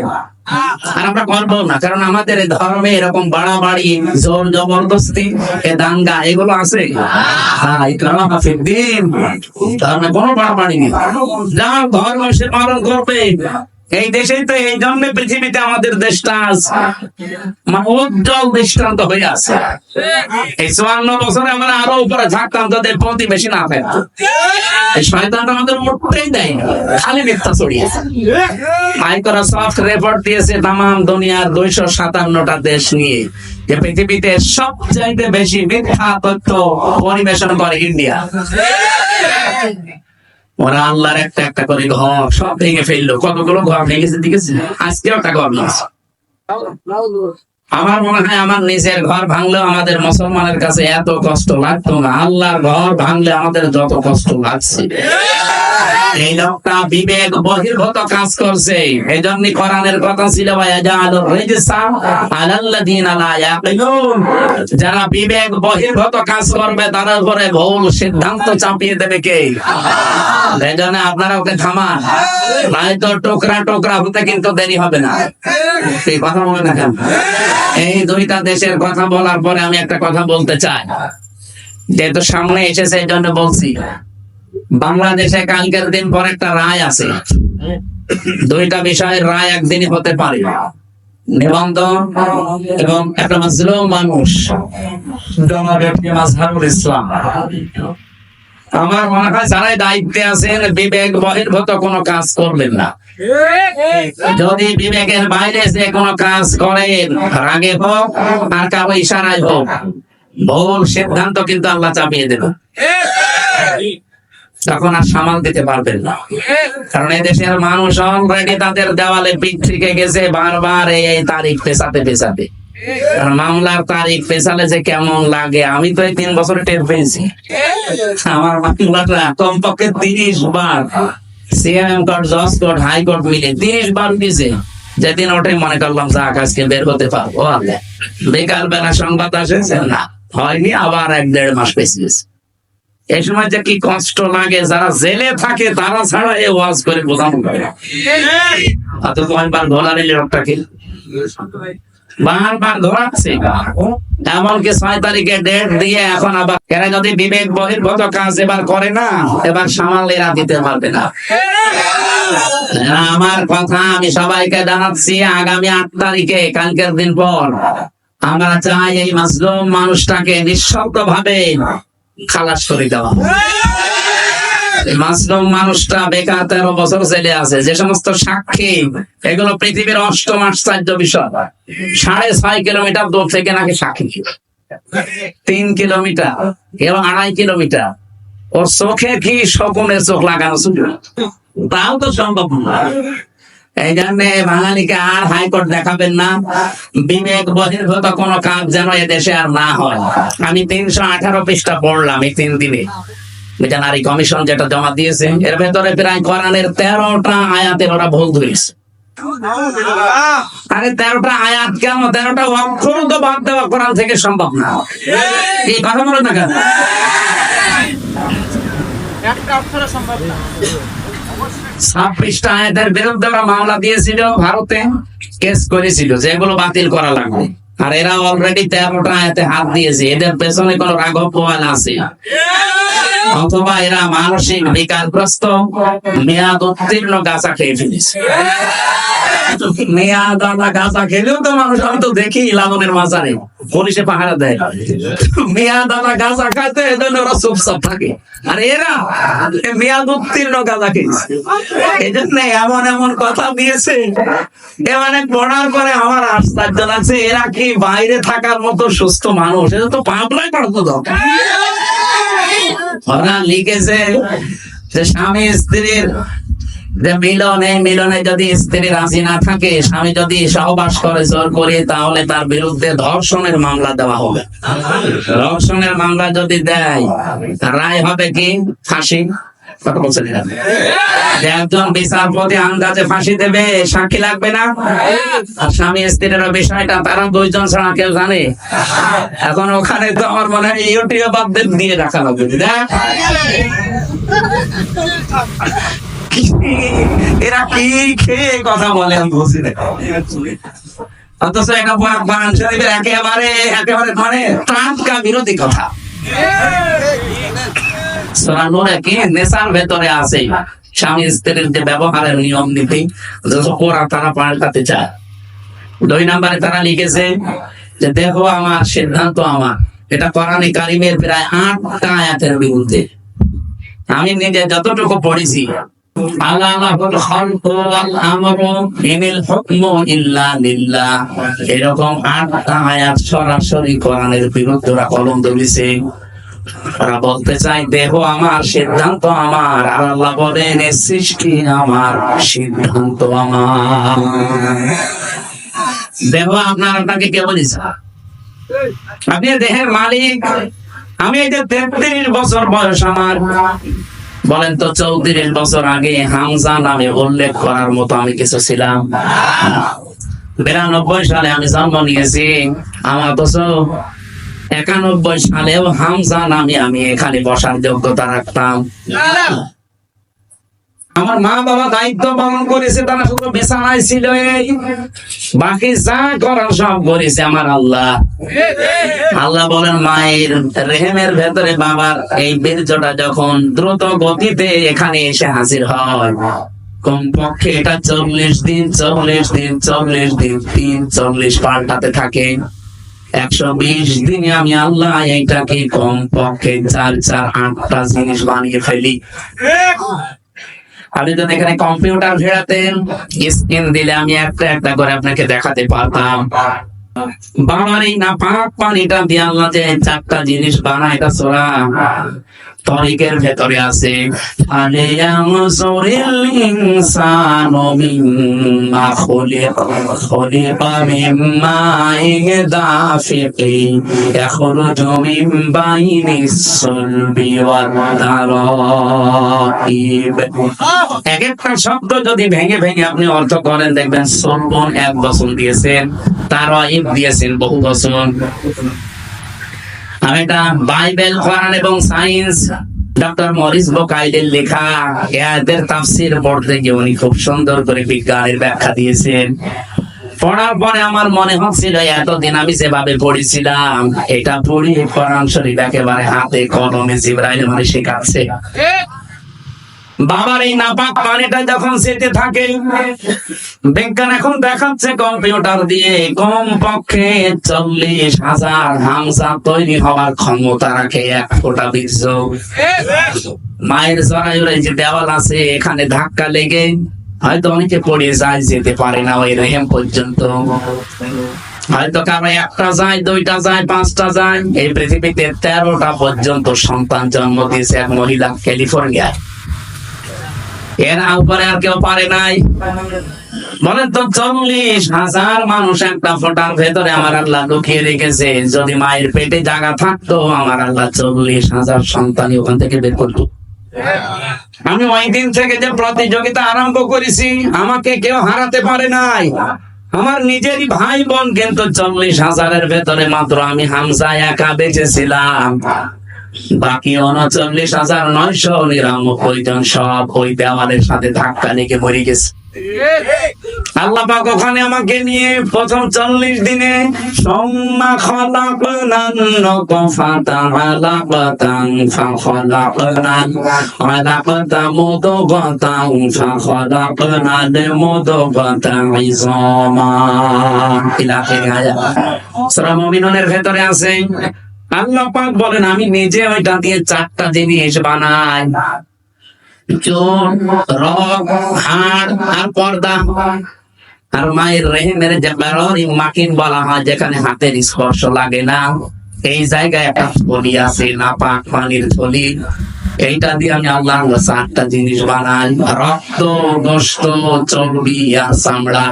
আর আমরা করবো না, কারণ আমাদের ধর্মে এরকম বাড়াবাড়ি, জোর জবরদস্তি, দাঙ্গা এগুলো আছে। ধর্মে কোনো বাড়াবাড়ি নেই, যার ধর্ম সে পালন করবে, এই দেশেই তো এই জন্য পৃথিবীতে আমাদের দেশটা মানে উজ্জ্বল দৃষ্টান্ত হয়ে আছে। এই 54 বছরে আমরা আরো উপরে থাকতাম তাদের প্রতিবেশী না থাকতো। এই শয়তানটা আমাদের উঠতেই দেয় না, খালি মিথ্যা ছড়িয়েছে। মাইক্রোসফট রিপোর্ট দিয়েছে তাম দুনিয়ার 257টা দেশ নিয়ে যে পৃথিবীতে সবচাইতে বেশি মিথ্যা তথ্য পরিবেশন করে ইন্ডিয়া। ওরা আল্লাহর একটা একটা করে ঘর সব ভেঙে ফেললো। কতগুলো ঘর ভেঙেছে দেখেছি, আজকেও একটা ঘর আছে। আমার মনে হয় আমার নিজের ঘর ভাঙলেও আমাদের মুসলমানের কাছে এত কষ্ট লাগতো না, আল্লাহর ঘর ভাঙলে আমাদের যত কষ্ট লাগছে। এই লোকটা বিবেক বহির্ভূত কাজ করছে। এই জন্য কোরআনের কথা ছিল যারা বিবেক বহির্ভূত কাজ করবে তার উপরে ভুল সিদ্ধান্ত চাপিয়ে দেবে কে? এই জন্য আপনারা ওকে থামান, নয়তো টুকরা টুকরা হতে কিন্তু দেরি হবে না। এই কথা বলে না কেন? এই দুইটা দেশের কথা বলার পরে আমি একটা কথা বলতে চাই, যেহেতু সামনে এসেছে এই জন্য বলছি। বাংলাদেশে কালকের দিন পর একটা রায় আছে, দুইটা বিষয়ের রায় একদিনই হতে পারে, নিবন্ধন এবং একটা মাজলুম মানুষ জনাব মাজহারুল ইসলাম। আমার মনে হয় যারাই দায়িত্বে আছেন বিবেক বহির্ভূত কোনো কাজ করবেন না। যদি বিবেকের বাইরে যে কোনো কাজ করেন, রাগে হোক আর কারো ইশারায় হোক, ভুল সিদ্ধান্ত কিন্তু আল্লাহ চাপিয়ে দেবে, তখন আর সামাল দিতে পারবেন না। কারণ এই দেশের মানুষ অলরেডি তাদের দেওয়ালে পিঠ থেকে গেছে বারবার এই তারিখ পেছাতে পেছাতে। কারণ মামলার তারিখ পেছালে যে কেমন লাগে আমি তো এই 3 বছরে টের পেয়েছি। আমার মামলাটা কমপক্ষে 30 বার সিএম কোর্ট, জজ কোর্ট, হাইকোর্ট মিলে 30 বার দিয়েছে। যেদিন ওঠে মনে করলাম যাক আজকে বের হতে পারবো, বেকার বেলা সংবাদ আসেছে না, হয়নি, আবার 1-1.5 মাস পেছিয়েছে। এই সময় যে কি কষ্ট লাগে, যারা জেলে থাকে তারা ছাড়া এই ওয়াজ করে বোঝানো যায়। অত কয়েকবার ধরার লোকটাকে বারবার ধরাচ্ছে, এমনকি 6 তারিখে ডেট দিয়ে এখন আবার এরা যদি বিবেক বহির্ভূত কাজ এবার করে না, এবার সামাল এরা দিতে পারবে না। আমার কথা আমি সবাইকে জানাচ্ছি, আগামী 8 তারিখে কালকের দিন পর আমরা চাই এই মাজলুম মানুষটাকে নিঃশর্ত ভাবে খালাস করে দেওয়া। মাজলুম মানুষটা বেকার 13 বছর জেলে আছে। যে সমস্ত সাক্ষী, এগুলো পৃথিবীর 8ম আশ্চর্য বিষয়। 6.5 কিলোমিটার দূর থেকে নাকি সাক্ষী, 3 কিলোমিটার এবং 2.5 কিলোমিটার। ওর চোখে কি শকুনের চোখ লাগানো ছিল, তাও তো সম্ভব না। এই জন্য বাঙালিকে আর হাইকোর্ট দেখাবেন না, বিবেক বহির্ভূত কোনো কাজ যেন এদেশে আর না হয়। আমি 318 পৃষ্ঠা পড়লাম এই 3 দিনে। নারী কমিশন যেটা জমা দিয়েছে, এর ভেতরে প্রায় কোরআনের 13টা আয়াতের ওরা ভুল ধরেছে। আরে 13টা আয়াত কেন, 13টা অক্ষর তো বাদ দেওয়া কোরআন থেকে সম্ভব না। এই কথা বলে না কেন? একটা অক্ষর সম্ভব না। 26টা আয়াতের বিরুদ্ধে ওরা মামলা দিয়েছিল, ভারতে কেস করেছিল, যেগুলো বাতিল করা লাগবে। আর এরা অলরেডি 13টা আয়াতে হাত দিয়েছে। এদের পেছনে কোন রাঘব বোয়াল আছে, অথবা এরা মানসিক বিকারগ্রস্ত মেয়াদ উত্তীর্ণ গাঁজা খেয়ে ফেলেছে। মেয়াদ গাঁজা খেলেও তো মানুষ, আমি তো দেখি লালনের মাজারে পুলিশে পাহারা দেয়, মেয়াদ গাঁজা খাইতে, এজন্য ওরা চুপচাপ থাকে। আর এরা মেয়াদ উত্তীর্ণ গাঁজা খেয়েছে। এই জন্য এমন এমন কথা দিয়েছে, এমন পড়ার পরে আমার আশ্চর্য লাগছে, এরা কি বাইরে থাকার মতো সুস্থ মানুষ? এটা তো পাবলায় পড়তো দরকার। ওরা লিখেছে যে স্বামী স্ত্রীর যে মিলনে যদি স্ত্রী রাজি না থাকে, স্বামী যদি সহবাস করে জোর করে, তাহলে তার বিরুদ্ধে ধর্ষণের মামলা দেওয়া হবে। ধর্ষণের মামলা যদি দেয়, রায় হবে কি? ফাঁসি। কথা বলছেন, একজন বিচারপতি আন্দাজে ফাঁসি দেবে, সাক্ষী লাগবে না। আর স্বামী স্ত্রীর বিষয়টা তারা 2 জন ছাড়া কেউ জানে? এখন ওখানে তো আমার মনে হয় ইউটিউবারদের দিয়ে রাখা হবে। এরা কি খেয়ে কথা বলে আমি বুঝি না। অথচ এটা কোরআন শরীফের একেবারে মানে টাটকা বিরোধী কথা। সূরা নূরে কি নেশার ভেতরে আছে, স্বামী স্ত্রীর যে ব্যবহারের নিয়ম নীতি ওরা তারা পাল্টাতে চায়। 2 নম্বরে তারা লিখেছে যে দেখো আমার সিদ্ধান্ত আমার, এটা কোরআনে কারিমের প্রায় 8টা আয়াতের বিরুদ্ধে। আমি নিজে যতটুকু পড়েছি, এরকম 8টা আয়াত সরাসরি কোরআনের বিরুদ্ধে ওরা কলম ধরেছে। ওরা বলতে চাই দেহ আমার, সিদ্ধান্ত আমার, আর আল্লাহ বলেন সৃষ্টি আমার, সিদ্ধান্ত আমার। দেহ আপনার, আপনাকে কে বলেছে? আপনি দেহের মালিক। আমি এই যে 33 বছর বয়স আমার, বলেন তো 34 বছর আগে হামজা নামে উল্লেখ করার মতো আমি কিছু ছিলাম? 92 সালে আমি জন্ম নিয়েছি, আমার তো 91 সালেও হামজা নামে আমি এখানে বসার যোগ্যতা রাখতাম। আমার মা বাবা দায়িত্ব পালন করেছে, তারা শুধু বিছানায় ছিল, বাকি যা করার সব করেছে আমার আল্লাহ। আল্লাহ বলেন মায়ের রেহেমের ভেতরে বাবার এই বীর্যটা যখন দ্রুত গতিতে এখানে এসে হাজির হয়, কমপক্ষে এটা 40 দিন 40 পাল্টাতে থাকে। 120 দিনে আমি আল্লাহ এইটাকে কমপক্ষে 4-8টা জিনিস বানিয়ে ফেলি। আপনি যদি এখানে কম্পিউটার ফেরাতেন, স্ক্রিন দিলে আমি একটা একটা করে আপনাকে দেখাতে পারতাম। বাবার এই না পাক পানিটা দিয়ে আল্লাহ যে 4টা জিনিস বানায়, এটা সূরা তরিকের ভেতরে আছে। ফালিয়ানজুরিল ইনসানু মিম্মা খুলিকা মিম্মা দাফিকিন ইয়াখরুজু মিন বাইনিস সুলবি ওয়াত তারাইব। এক একটা শব্দ যদি ভেঙে ভেঙে আপনি অর্থ করেন, দেখবেন সুলবুন 1 বছর দিয়েছেন, তারাইব দিয়েছেন বহু বছর। আর এটা বাইবেল, কোরআন এবং সায়েন্স, ডক্টর মরিস বোকাইলের লেখা। এদের তাফসীর পড়তে গিয়ে উনি খুব সুন্দর করে বিজ্ঞানের ব্যাখ্যা দিয়েছেন। পড়ার পরে আমার মনে হচ্ছিল এতদিন আমি যেভাবে পড়েছিলাম, এটা পড়ি কোরআন শরীফ একেবারে হাতে কলমে জিবরাইল মানে শেখাচ্ছে। বাবার এই নাপাক পানিটা যখন যেতে থাকে, বিজ্ঞান এখন দেখাচ্ছে কম্পিউটার দিয়ে কমপক্ষে 40,000 হামজা তৈরি হওয়ার ক্ষমতা রাখে 1 ফোঁটা বীর্য। মায়ের জরায়ুরে যে দেওয়াল আছে, এখানে ধাক্কা লেগে হয়তো অনেকে পড়ে যায়, যেতে পারে না ওই রেহেম পর্যন্ত। হয়তো কারো 1টা যায়, 2টা যায়, 5টা যায়। এই পৃথিবীতে 13টা পর্যন্ত সন্তান জন্ম দিয়েছে এক মহিলা ক্যালিফোর্নিয়ায়। এর উপরে আর কেউ পারে নাই। বলেন তো 40,000 মানুষ একটা ফোঁটার ভেতরে আমার আল্লাহ লুকিয়ে রেখেছে। যদি মায়ের পেটে জায়গা থাকতো, আমার আল্লাহ 40,000 সন্তানই ওখান থেকে বের করতো। আমি ওই দিন থেকে যে প্রতিযোগিতা আরম্ভ করেছি, আমাকে কেউ হারাতে পারে নাই। আমার নিজেরই ভাই বোন, কিন্তু 40,000-এর ভেতরে মাত্র আমি হামজা একা বেঁচেছিলাম। বাকি 39,999 জন সব ওই দেওয়ালের সাথে ধাক্কা লেগে মরে গেছে। আল্লাহ পাক ওখানে আমাকে নিয়ে প্রথম 40 দিনে সুম্মা খালাকনান নুতফাতা আলাকাতান ফাখালাকনাল আলাকাতা মুদগাতান ফাখালাকনাল মুদগাতা ইযামা ইলা আখির আয়াত। সূরা মুমিনুনের ভেতরে আছে আল্লাহ পাক বলেন আমি নিজে ওইটা দিয়ে 4টা জিনিস বানাই, চুল, রগ, হাড় আর পর্দা। আর মায়ের রেহেমের যে বেরোরি মাকিন বলা হয়, যেখানে হাতের স্পর্শ লাগে না, এই জায়গায় একটা থলি আছে, নাপাক পানির থলি। এইটা দিয়ে আমি আল্লাহ 4টা জিনিস বানাই, রক্ত, গোশত, চর্বি আর চামড়া।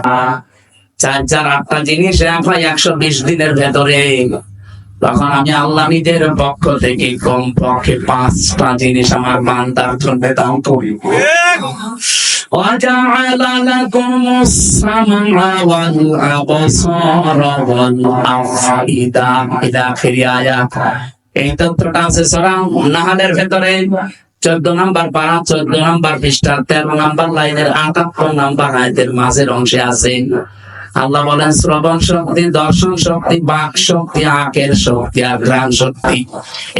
4-8টা জিনিস হয় 120 দিনের ভেতরে। তখন আমি আল্লাহ নিজের পক্ষ থেকে কমপক্ষে 5টা জিনিস আমার বান্দার জন্য দান করি। وَجَعَلَ لَكُمُ السَّمْعَ وَالْأَبْصَارَ وَالْأَفْئِدَةَ إِلَى آخِرِ آيَاتٍ। এই তত্ত্বটা আছে সূরা নাহলের ভেতরে 14 নম্বর পারা, 14 নম্বর পৃষ্ঠার 13 নম্বর লাইনের 78 নম্বর আয়াতের মাঝের অংশে আছে। আল্লাহ বলেন শ্রবণ শক্তি, দর্শন শক্তি, বাক শক্তি, আকের শক্তি আর ঘ্রাণ শক্তি,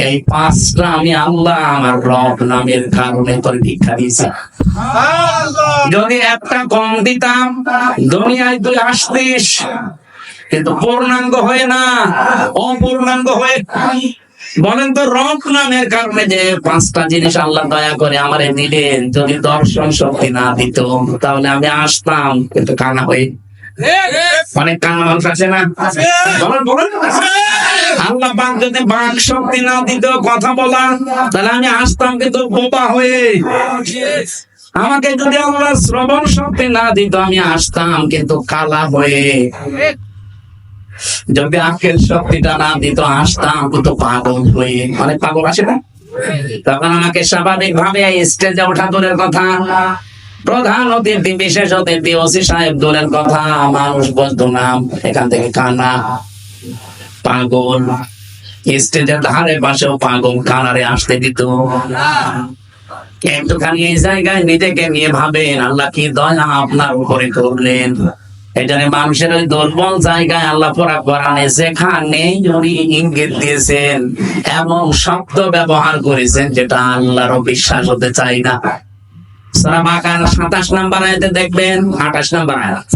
এই পাঁচটা আমি আল্লাহ আমার রব নামের কারণে তোর দীক্ষা দিয়েছি। যদি একটা কম দিতাম, দুনিয়ায় তুই আসতিস কিন্তু পূর্ণাঙ্গ হয়ে না, অপূর্ণাঙ্গ হয়ে। বলেন তো, রব নামের কারণে যে পাঁচটা জিনিস আল্লাহ দয়া করে আমারে দিলেন, যদি দর্শন শক্তি না দিত তাহলে আমি আসতাম কিন্তু কানা হয়ে। অনেক কানা মানুষ আছে না? বলেন বলেন, আল্লাহ পাক যদি বাক শক্তি না দিত কথা বলা, তাহলে আমি আসতাম কিন্তু বোবা হয়ে। আমাকে যদি আল্লাহ শ্রবণ শক্তি না দিত আমি আসতাম কিন্তু কালা হয়ে। যদি আখের শক্তিটা না দিত আসতাম কিন্তু পাগল হয়ে। অনেক পাগল আসে না? তখন আমাকে স্বাভাবিক ভাবে স্টেজে ওঠা দূরের কথা, প্রধান অতিথি, বিশেষ অতিথি, ওসি সাহেব দূরের কথা, মানুষ বলতো না এখান থেকে কানা, পাগল। স্টেজের ধারে পাশেও পাগল কানারে আসতে দিত। একটুখানি এই জায়গায় নিজেকে নিয়ে ভাবেন, আল্লাহ কি দয়া আপনার উপরে করলেন। এখানে মানুষের ওই দুর্বল জায়গায় আল্লাহ কোরআনে যেখানে উনি ইঙ্গিত দিয়েছেন এবং শব্দ ব্যবহার করেছেন যেটা আল্লাহরও বিশ্বাস হতে চাই না। সূরা বাকারা 27 নম্বর আয়াতে দেখবেন, 28 নম্বর আয়াত,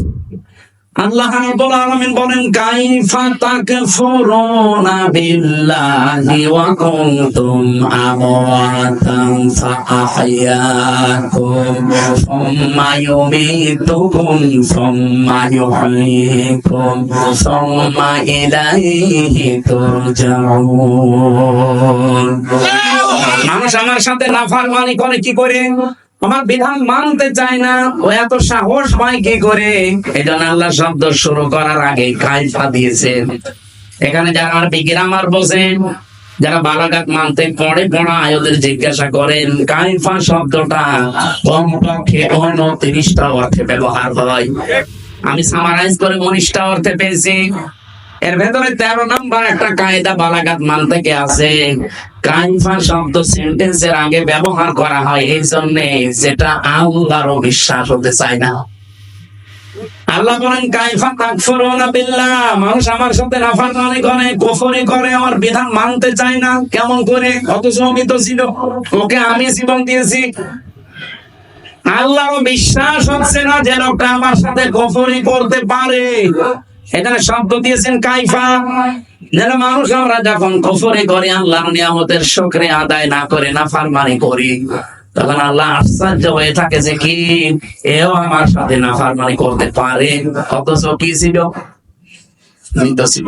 আল্লাহ রাব্বুল আলামিন বলেন, কাইফা তাকফুরুনা বিল্লাহি ওয়া কুনতুম আমওয়াতান ফাআহইয়াকুম সুম্মা ইউমীতুকুম সুম্মা ইউহয়ীকুম সুম্মা ইলাইহি তুরজাউন। মানুষ আমার সাথে নাফরমানি করে কি করে? আমার বিধান মানতে চায় না, ও এত সাহস পায় কি করে? এই জন্য আল্লাহ শব্দ শুরু করার আগে কাইফা দিয়েছেন। এখানে যারা আমার গ্রামার বোঝেন, যারা বালাগাত মানতে পড়ে পড়ায়, ওদের জিজ্ঞাসা করেন কাইফা শব্দটা কমপক্ষে 29টা অর্থে ব্যবহার হয়। আমি সামারাইজ করে 19টা অর্থে পেয়েছি। এর ভেতরে 13 নম্বর একটা কায়দা বালাগাত মানতে আছে। কাইফা শব্দ সেন্টেন্সের আগে ব্যবহার করা হয় এই জন্য যেটা আল্লাহরও বিশ্বাস হতে চায় না। আল্লাহ বলেন, কাইফা তাকফুরুনা বিল্লাহ, মানুষ আমার সাথে নাফরমানি করে, কুফরি করে, আমার বিধান মানতে চায় না। কেমন করে? অথচ আমি তো ছিল, ওকে আমি জীবন দিয়েছি। আল্লাহরও বিশ্বাস হচ্ছে না যে লোকটা আমার সাথে কুফরি করতে পারে। এখানে শব্দ দিয়েছেন কাইফা, যেন মানুষ আমরা যখন কুফরি করি, আল্লাহর নিয়ামতের শুকরিয়া আদায় না করে নাফরমানি করি, তখন আল্লাহ আশ্চর্য হয়ে থাকে যে কি এও আমার সাথে নাফরমানি করতে পারে। অথচ কি ছিল? ছিল।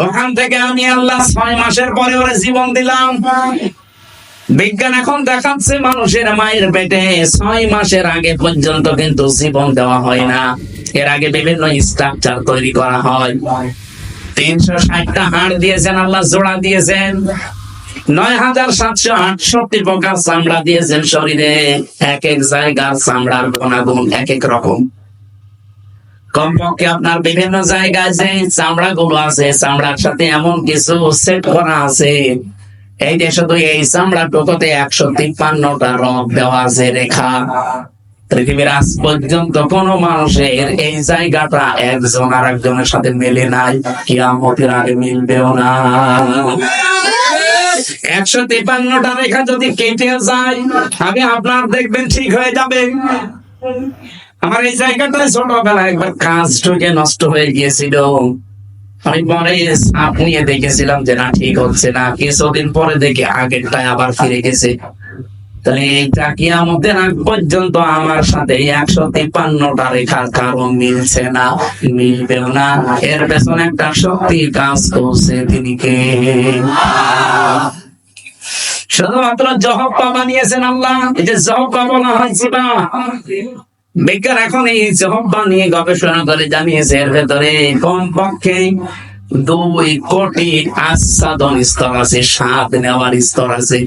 ওখান থেকে আমি আল্লাহ 6 মাসের পরে ওরে জীবন দিলাম। বিজ্ঞান এখন দেখাচ্ছে মানুষের মায়ের পেটে 6 মাসের আগে পর্যন্ত কিন্তু জীবন দেওয়া হয় না। এর আগে বিভিন্ন স্ট্রাকচার তৈরি করা হয়। 360টা হাড় দিয়েছেন আল্লাহ, জোড়া দিয়েছেন, ৯৭৬৮ প্রকার চামড়া দিয়েছেন শরীরে। এক এক জায়গার চামড়ার গুণাগুণ এক এক রকম। কমপক্ষে আপনার বিভিন্ন জায়গায় যে চামড়া গুলো আছে, চামড়ার সাথে এমন কিছু সেট করা আছে, এই যে শুধু এই চামড়া টুকুতে 153টা রং দেওয়া আছে, রেখা। পৃথিবীর আজ পর্যন্ত কোন মানুষের এই জায়গাটা একজন আর একজনের সাথে মেলে নাই, কিয়ামতের আগে মিলবেও না। 153টা রেখা যদি কেটে যায়, আমি আপনার দেখবেন ঠিক হয়ে যাবে। আমার এই জায়গাটায় ছোটবেলায় একবার কাজ ঢুকে নষ্ট হয়ে গিয়েছিল। আমি পরে সাপ নিয়ে দেখেছিলাম যে না, ঠিক হচ্ছে না। কিছুদিন পরে দেখি আগেরটাই আবার ফিরে গেছে। তাহলে এইটা কিয়ামতের আগ পর্যন্ত আমার সাথে 153টা রেখার কারণ মিলছে না, মিলবেও না। এর পেছনে একটা শক্তি কাজ করছে, তিনি কে? শুধুমাত্র জহব্বা বানিয়েছেন আল্লাহ। এই যে জহব্বা বলা হয়েছে, বা বিজ্ঞান এখন এই জহব্বা নিয়ে গবেষণা করে জানিয়েছে এর ভেতরে কমপক্ষে 2 কোটি আচ্ছাদন স্তর আছে, স্বাদ নেওয়ার স্তর আছে।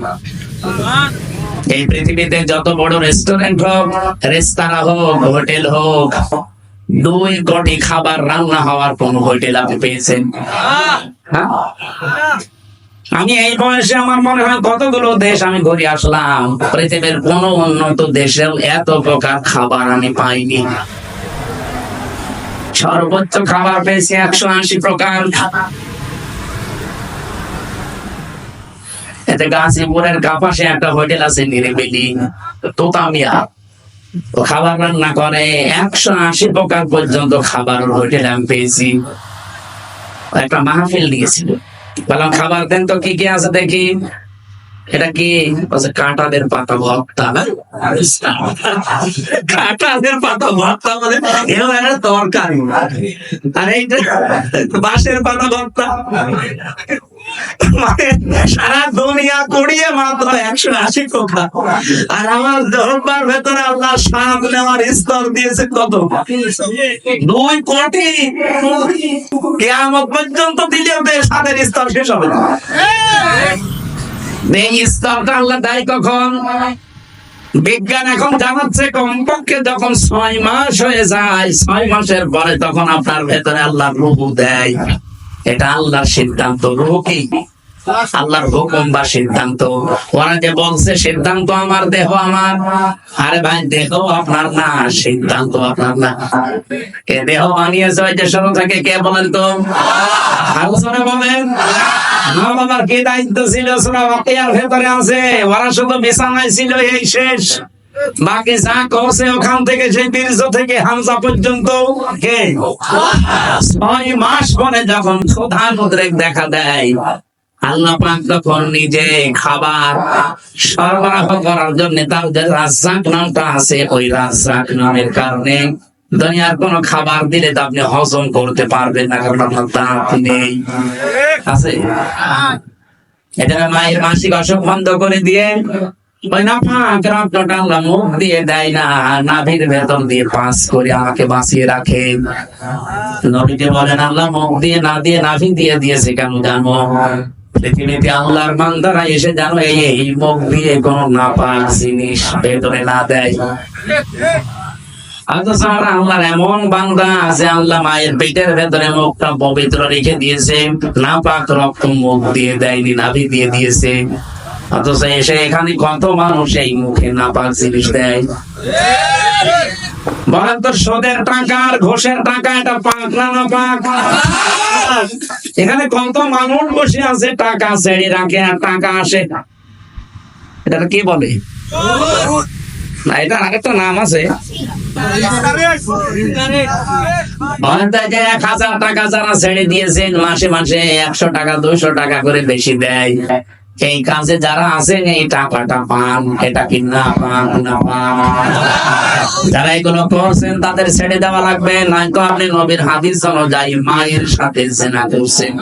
এই পৃথিবীতে যত বড় রেস্টুরেন্ট হোক, রেস্তোরাঁ হোক, হোটেল হোক, 2 কোটি খাবার রান্না হওয়ার কোন হোটেল আপনি পেয়েছেন? আমি এই বয়সে আমার মনে হয় কতগুলো দেশ আমি ঘুরে আসলাম, পৃথিবীর কোন উন্নত দেশেও এত প্রকার খাবার আমি পাইনি। সর্বোচ্চ খাবার পেয়েছি 180 প্রকার। এতে গাজীপুরের কাপাসে একটা হোটেল আছে নিরিবিলি, তোতামিয়া। খাবার রান্না করে 180 প্রকার পর্যন্ত খাবার হোটেলে আমি পেয়েছি। একটা মাহফিল দিয়েছিল, বললাম খাবার দেন তো কি কি আছে দেখি। এটা কি? কাঁঠালের পাতা ভর্তা। কাঁঠালের পাতা ভর্তা মানে তরকারি, আর এইটা বাঁশের পাতা ভর্তা। মানে সারা দুনিয়া কুড়িয়ে মাত্র 180 প্রকার, আর আমার ধর্মার ভেতরে আল্লাহ স্বাদ নেওয়ার স্তর দিয়েছে কত? 2 কোটি। কিয়ামত পর্যন্ত দিলেও স্বাদের স্তর শেষ হবে না। এই স্তরটা আল্লাহ দেয় কখন? বিজ্ঞান এখন জানাচ্ছে কমপক্ষে যখন 6 মাস হয়ে যায়, 6 মাসের পরে তখন আপনার ভেতরে আল্লাহ রূহ দেয়। এটা আল্লাহর সিদ্ধান্ত। রূহ কি? আল্লাহর হুকুম বা সিদ্ধান্ত। ওরা যে বলছে সিদ্ধান্ত আমার, দেহ আমার, আরে ভাই দেহ আপনার না, সিদ্ধান্ত আপনার না। এ দেহ বানিয়েছে ওই যে শুরু থেকে কে বলেন তো? আলোচনা বলেন। মা বাবার কি দায়িত্ব ছিল? সূরা ওয়াকিয়ার ভেতরে আছে, ওরা শুধু বিছানায় ছিল, এই শেষ। বাকি যা করছে ওখান থেকে, সেই বীর্য থেকে হামজা পর্যন্ত কে? 6 মাস পরে যখন ক্ষুধা উদ্রেক দেখা দেয়, আল্লাহ পাক তখন নিজে খাবার সরবরাহ করার জন্য তার যে রাজ্জাক নামটা আছে, ওই রাজ্জাক নামের কারণে দুনিয়ার কোন খাবার দিলে তো আপনি হজম করতে পারবেন না, কারণ আপনার দাঁত নেই। আছে এটা মায়ের মাসিক অসুখ বন্ধ করে দিয়ে ওই নাপাক রক্তটা আল্লাহ মুখ দিয়ে দেয় না, নাভির ভেতর দিয়ে পাস করে আমাকে বাঁচিয়ে রাখে। নবীকে বলেন আল্লাহ মুখ দিয়ে না দিয়ে নাভি দিয়ে দিয়েছে কেন জানো? পৃথিবীতে আল্লাহর বান্দারা এসে জানো এই মুখ দিয়ে কোন নাপাক জিনিস ভেতরে না দেয়। আল্লাহর এমন বান্দা আছে, আল্লাহ মায়ের পেটের ভেতরে মুখটা পবিত্র রেখে দিয়েছে, নাপাক রক্ত মুখ দিয়ে দেয়নি, নাভি দিয়ে দিয়েছে। অথচ এসে এখানে কত মানুষ এই মুখে নাপাক জিনিস দেয়। বলেন তো সুদের টাকা আর ঘোষের টাকা এটা পাক না নাপাক? এখানে কত মানুষ বসে আছে, টাকা ছেড়ে রাখে আর টাকা আসে, এটা কি বলে? না, এটা আরেকটা নাম আছে। 1000 টাকা যারা ছেড়ে দিয়েছেন, মাসে মাসে 100 টাকা 200 টাকা করে বেশি দেয়। এই কাজে যারা আছেন এই টাকাটা পান, এটা কি না পান? না পান। যারা এগুলো করছেন তাদের ছেড়ে দেওয়া লাগবে, নয়তো আপনি নবীর হাদিস অনুযায়ী মায়ের সাথে জিনা করছেন।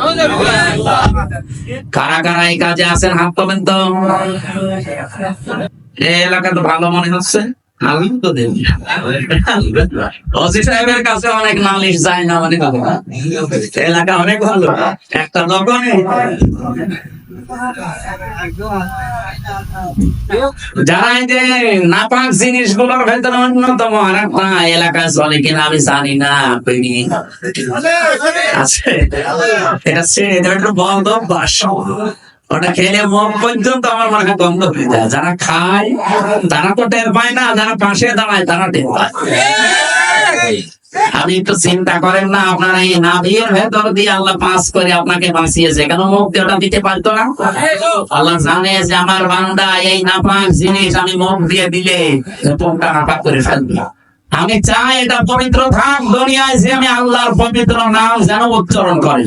কারা কারা এই কাজে আছেন হাত তোলেন তো। এই এলাকা তো ভালো মনে হচ্ছে। ওসি সাহেবের কাছে অনেক নালিশ যায় না, মানে এলাকা অনেক ভালো। একটা দোকানে যারা এই যে নাপাক জিনিসগুলোর ভেতরে অন্যতম আর একটা এলাকায় চলে কিনা আমি জানি না, আছে এটা একটু বন্ধ বাস, ওটা খেলে মুখ পর্যন্ত আমার মনে হয় গন্ধ হয়ে যায়। যারা খায় তারা তো টের পায় না, যারা পাশে দাঁড়ায় তারা টের পায়। আপনি একটু চিন্তা করেন না, আপনার এই নাভির ভেতর দিয়ে আল্লাহ পাস করে আপনাকে বাঁচিয়েছে, কেন মুখ দিয়ে ওটা দিতে পারতো না? আল্লাহ জানে যে আমার বান্দা এই নাপাক জিনিস আমি মুখ দিয়ে দিলে মুখটা নাপাক করে ফেলবে। আমি চাই এটা পবিত্র থাক দুনিয়ায়, যে আমি আল্লাহর পবিত্র নাম যেন উচ্চারণ করে।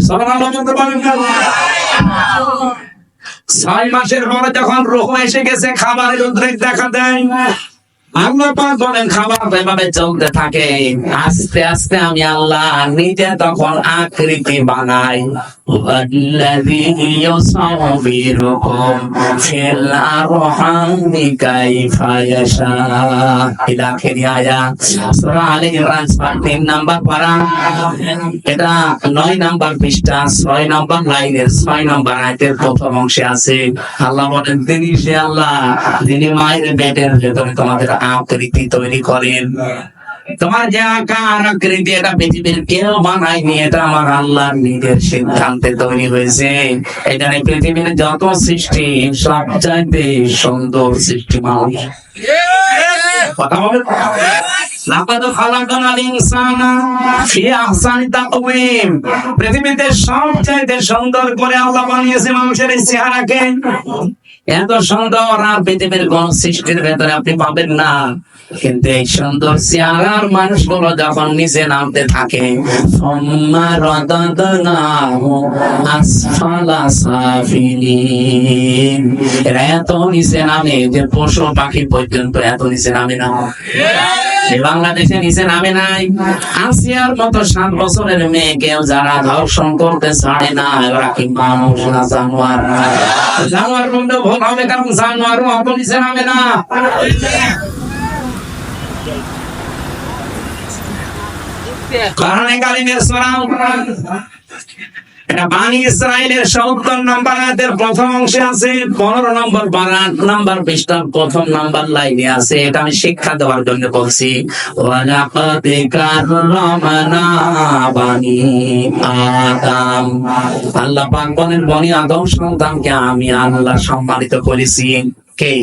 6 মাসের পরে যখন রূহ এসে গেছে, খাবারের উদ্রেক দেখা দেয়। আল্লাহ পাক বলেন খাবার এভাবে চলতে থাকে, আস্তে আস্তে আমি আল্লাহ নিজে তখন আকৃতি বানাই। ওয়াল্লাযী ইউসাউবিরুকুম ফিল আরহামি কাইফা ইয়াশা। ইলা আখির আয়াত। সূরা আলে ইমরান 3 নাম্বার পারা, এটা 9 নাম্বার পৃষ্ঠা 6 নাম্বার লাইনের 6 নাম্বার আয়াতের প্রথম অংশে আছে। আল্লাহ বলেন তিনি সে আল্লাহ যিনি মায়ের পেটের ভেতরে তোমাদের আকৃতি তৈরি করেন। তোমার যে আকার আকৃতি এটা পৃথিবীর কেউ বানায়নি, এটা আমার আল্লাহর নিজের সিদ্ধান্তে তৈরি হয়েছে। এখানে পৃথিবীর যত সৃষ্টি সবচাইতে সুন্দর সৃষ্টি মানুষ। কথা বলেন, লাকাদ খালাকনাল ইনসানা ফি আহসানি তাকওয়িম। পৃথিবীতে সবচাইতে সুন্দর করে আল্লাহ বানিয়েছে মানুষের এই চেহারাকে। এত সুন্দর আর পৃথিবীর কোন সৃষ্টির ভেতরে আপনি পাবেন না। কিন্তু এই সুন্দর চেহারার মানুষগুলো যখন নিচে নামতে থাকে, সুম্মা রাদাদনাহু আসফালা সাফিলিন, এরা এত নিচে নামে যে পশু পাখি পর্যন্ত এত নিচে নামে না। বাংলাদেশে নিচে নামে নাই। আসিয়ার মতো 7 বছরের মেয়েকেও যারা ধর্ষণ করতে ছাড়ে না, এরা কি মানুষ না জানোয়ার? জানোয়ার বলতে ভুল হবে, কারণ জানোয়ারও অত নিচে নামে না। কোরআনে কারিমের সূরা এটা বানি ইসরাইলের ৭০ নম্বর আয়াতের প্রথম অংশে আছে, 15 নম্বর নাম্বার পৃষ্ঠার প্রথম নাম্বার লাইনে আছে। এটা আমি শিক্ষা দেওয়ার জন্য বলছি। ওয়ালাকাদ কাররামনা বানি আদম, আল্লাহ পাক বলেন বনি আদম সন্তানকে আমি আল্লাহ সম্মানিত করেছি। কে?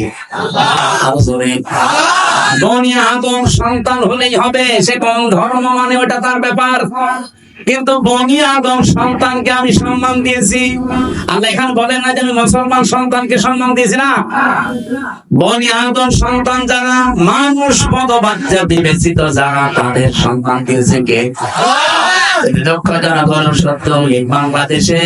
বনি আদম সন্তান হলেই হবে, সে কোন ধর্ম মানে ওটা তার ব্যাপার, কিন্তু বনি আদম সন্তানকে আমি সম্মান দিয়েছি। আল্লাহ এখানে বলেন না যে আমি মুসলমান সন্তানকে সম্মান দিয়েছি, না। বনি আদম সন্তান যারা মানুষ পদবাচ্চা বিবেচিত যারা, তাদের সম্মান দিয়েছে কে? দুঃখজনক হলো সত্য, এই বাংলাদেশে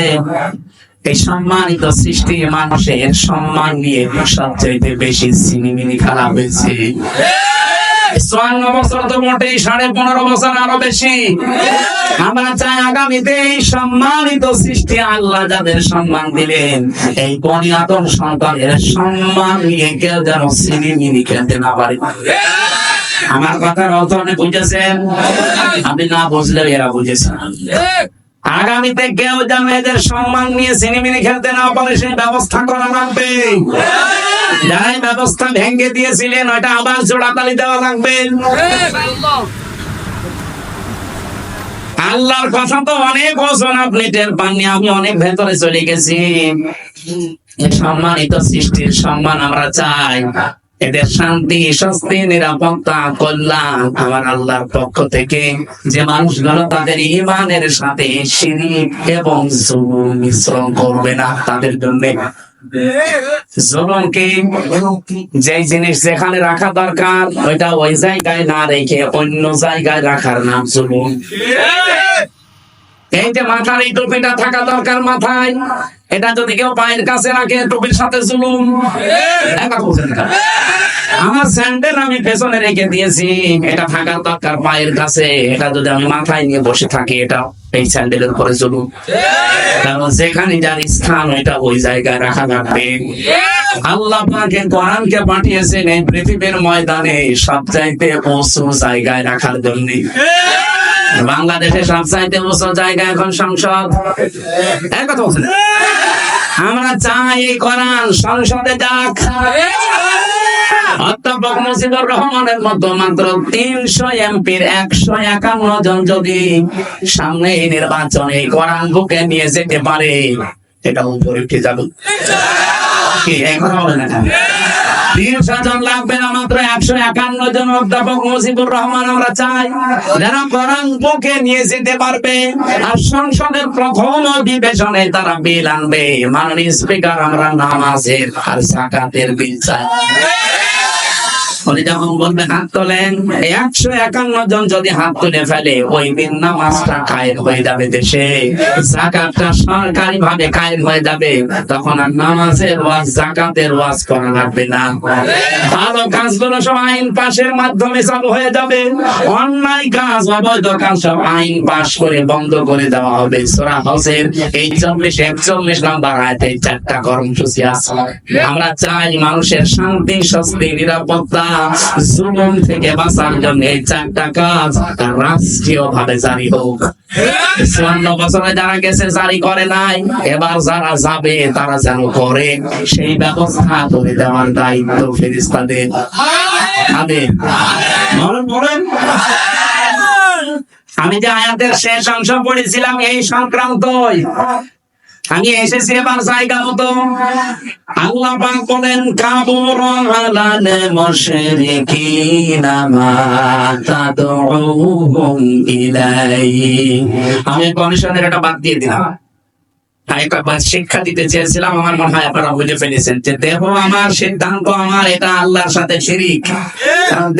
এই সম্মানিত সৃষ্টি মানুষের সম্মান নিয়ে সবচেয়ে বেশি ছিনিমিনি খেলা হয়েছে। 54 বছর তো মোটেই, 15.5 বছর আরো বেশি। আমরা চাই আগামীতে এই সম্মানিত সৃষ্টি আল্লাহ যাদের সম্মান দিলেন, এই বনি আদম সন্তানের সম্মান নিয়ে কেউ যেন ছিনিমিনি খেলতে না পারে। আমার কথার অর্থ অনেক বুঝেছেন, আপনি না বুঝলেও এরা বুঝেছেন। আগামীতে কেউ যেন এদের সম্মান নিয়ে ছিনিমিনি খেলতে না পারে, সেই ব্যবস্থা করা লাগবে। যারা ব্যবস্থা ভেঙে দিয়েছিলেন ওইটা আবার জোড়াতালি দেওয়া লাগবে। আল্লাহর কথা তো অনেক ওজন, আপনি টের পাননি, আমি অনেক ভেতরে চলে গেছি। সম্মানিত সৃষ্টির সম্মান আমরা চাই, এদের শান্তি, স্বস্তি, নিরাপত্তা, কল্যাণ আমার আল্লাহর পক্ষ থেকে। যে মানুষগুলো তাদের ঈমানের সাথে শিরক এবং জুলুম মিশ্রণ করবে না, তাদের জন্য জুলুমকে, যে জিনিস যেখানে রাখা দরকার ওইটা ওই জায়গায় না রেখে অন্য জায়গায় রাখার নাম জুলুম। এই যে মাথার এই টুপিটা থাকা দরকার মাথায়, এটা যদি কেউ পায়ের কাছে রাখে, টুপির সাথে জুলুম। আমার স্যান্ডেল আমি পেছনে রেখে দিয়েছি, এটা থাকার দরকার পায়ের কাছে, এটা যদি আমি মাথায় নিয়ে বসে থাকি, এটা এই স্যান্ডেলের উপরে জুলুম। কারণ যেখানে যার স্থান ওইটা ওই জায়গায় রাখা লাগবে। আল্লাহ পাকের কোরআনকে পাঠিয়েছেন এই পৃথিবীর ময়দানে সবচাইতে উঁচু জায়গায় রাখার জন্য। বাংলাদেশে সবচাইতে উঁচু জায়গা এখন সংসদ। কথা বলছেন, আমরা চাই এই কোরআন সংসদে যাক। অধ্যাপক মুজিবুর রহমানের মতো মাত্র 300 এমপির 151 জন যদি সামনে এই নির্বাচনে এই কোরআন বুকে নিয়ে যেতে পারে, এটা উপরে উঠে যাবে। কি এখন হবে না? 300 জন লাগবে না, মাত্র 151 জন অধ্যাপক মুজিবুর রহমান আমরা চাই, যারা কোরআন বুকে নিয়ে যেতে পারবে। আর সংসদের প্রথম অধিবেশনে তারা বিল আনবে। মাননীয় স্পিকার, আমরা নামাজের আর যাকাতের বিল চাই। যখন বলবে হাত তোলেন, 151 জন যদি হাত তুলে ফেলে, ওই দিন নামাজটা কায়েম হয়ে যাবে দেশে, যাকাতটা সরকারি ভাবে কায়েম হয়ে যাবে। তখন আর নামাজের ওয়াজ, যাকাতের ওয়াজ করা লাগবে না। ভালো কাজগুলো সব আইন পাশের মাধ্যমে চালু হয়ে যাবে। অন্যায় কাজ, অবৈধ কাজ সব আইন পাশ করে বন্ধ করে দেওয়া হবে। সূরা হজের এই 40-41 নম্বর আয়াতে 4টা কর্মসূচি আছে। আমরা চাই মানুষের শান্তি, স্বস্তি, নিরাপত্তা, জুলুম থেকে বাঁচার জন্য এই 4টা কাজ রাষ্ট্রীয় ভাবে জারি হোক। 54 বছরে যারা গেছে জারি করে নাই, এবার যারা যাবে তারা যেন করে, সেই ব্যবস্থা করে দেওয়ার দায়িত্ব ফেরেশতাদের। আমিন বলেন। আমি যে আয়াতের শেষ অংশ পড়েছিলাম এই সংক্রান্তই আমি এসেছি এবার জায়গা মতো। আল্লাহ পাক বলেন কাবুরা আলাল মুশরিকিনা মা তাদউহুম ইলাইহি। আমি কমিশনের এটা বাদ দিয়ে দিলাম। একবার শিক্ষা দিতে চেয়েছিলাম, আমার মনে হয় আপনারা বুঝে ফেলেছেন যে দেহ আমার, সিদ্ধান্ত আমার, এটা আল্লাহর সাথে শিরিক।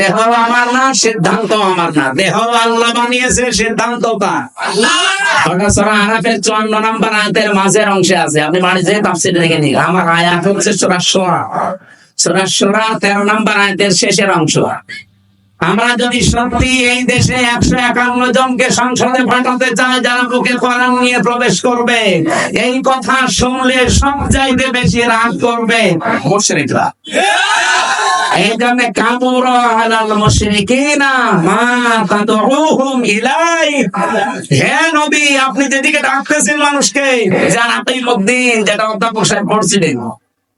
দেহ আমার না, সিদ্ধান্ত আমার না, দেহ আল্লাহ বানিয়েছে, সিদ্ধান্ত তার। ওটা সূরা আরাফের 54 নম্বর আয়াতের মাঝের অংশে আছে, আপনি বাড়ি যেয়ে তাফসীরে দেখে নিন। আমার আয়াত হচ্ছে সূরা শুরা, সূরা শুরা 13 নম্বর আয়াতের শেষের অংশ। আমরা যদি সত্যি এই দেশে 151 জনকে সংসদে পাঠাতে চাই যারা বুকে কোরআন নিয়ে প্রবেশ করবে, এই কথা শুনলে সবচাইতে বেশি রাগ করবে মুশরিকরা। এই জন্য কাবুরা আলাল মুশরিকিনা মা তাদউহুম ইলাইহি। হে নবী, আপনি যেদিকে ডাকতেছেন মানুষকে, যারা আকিমুদ্দিন, যেটা অধ্যাপক সাহেব পড়ছিলেন,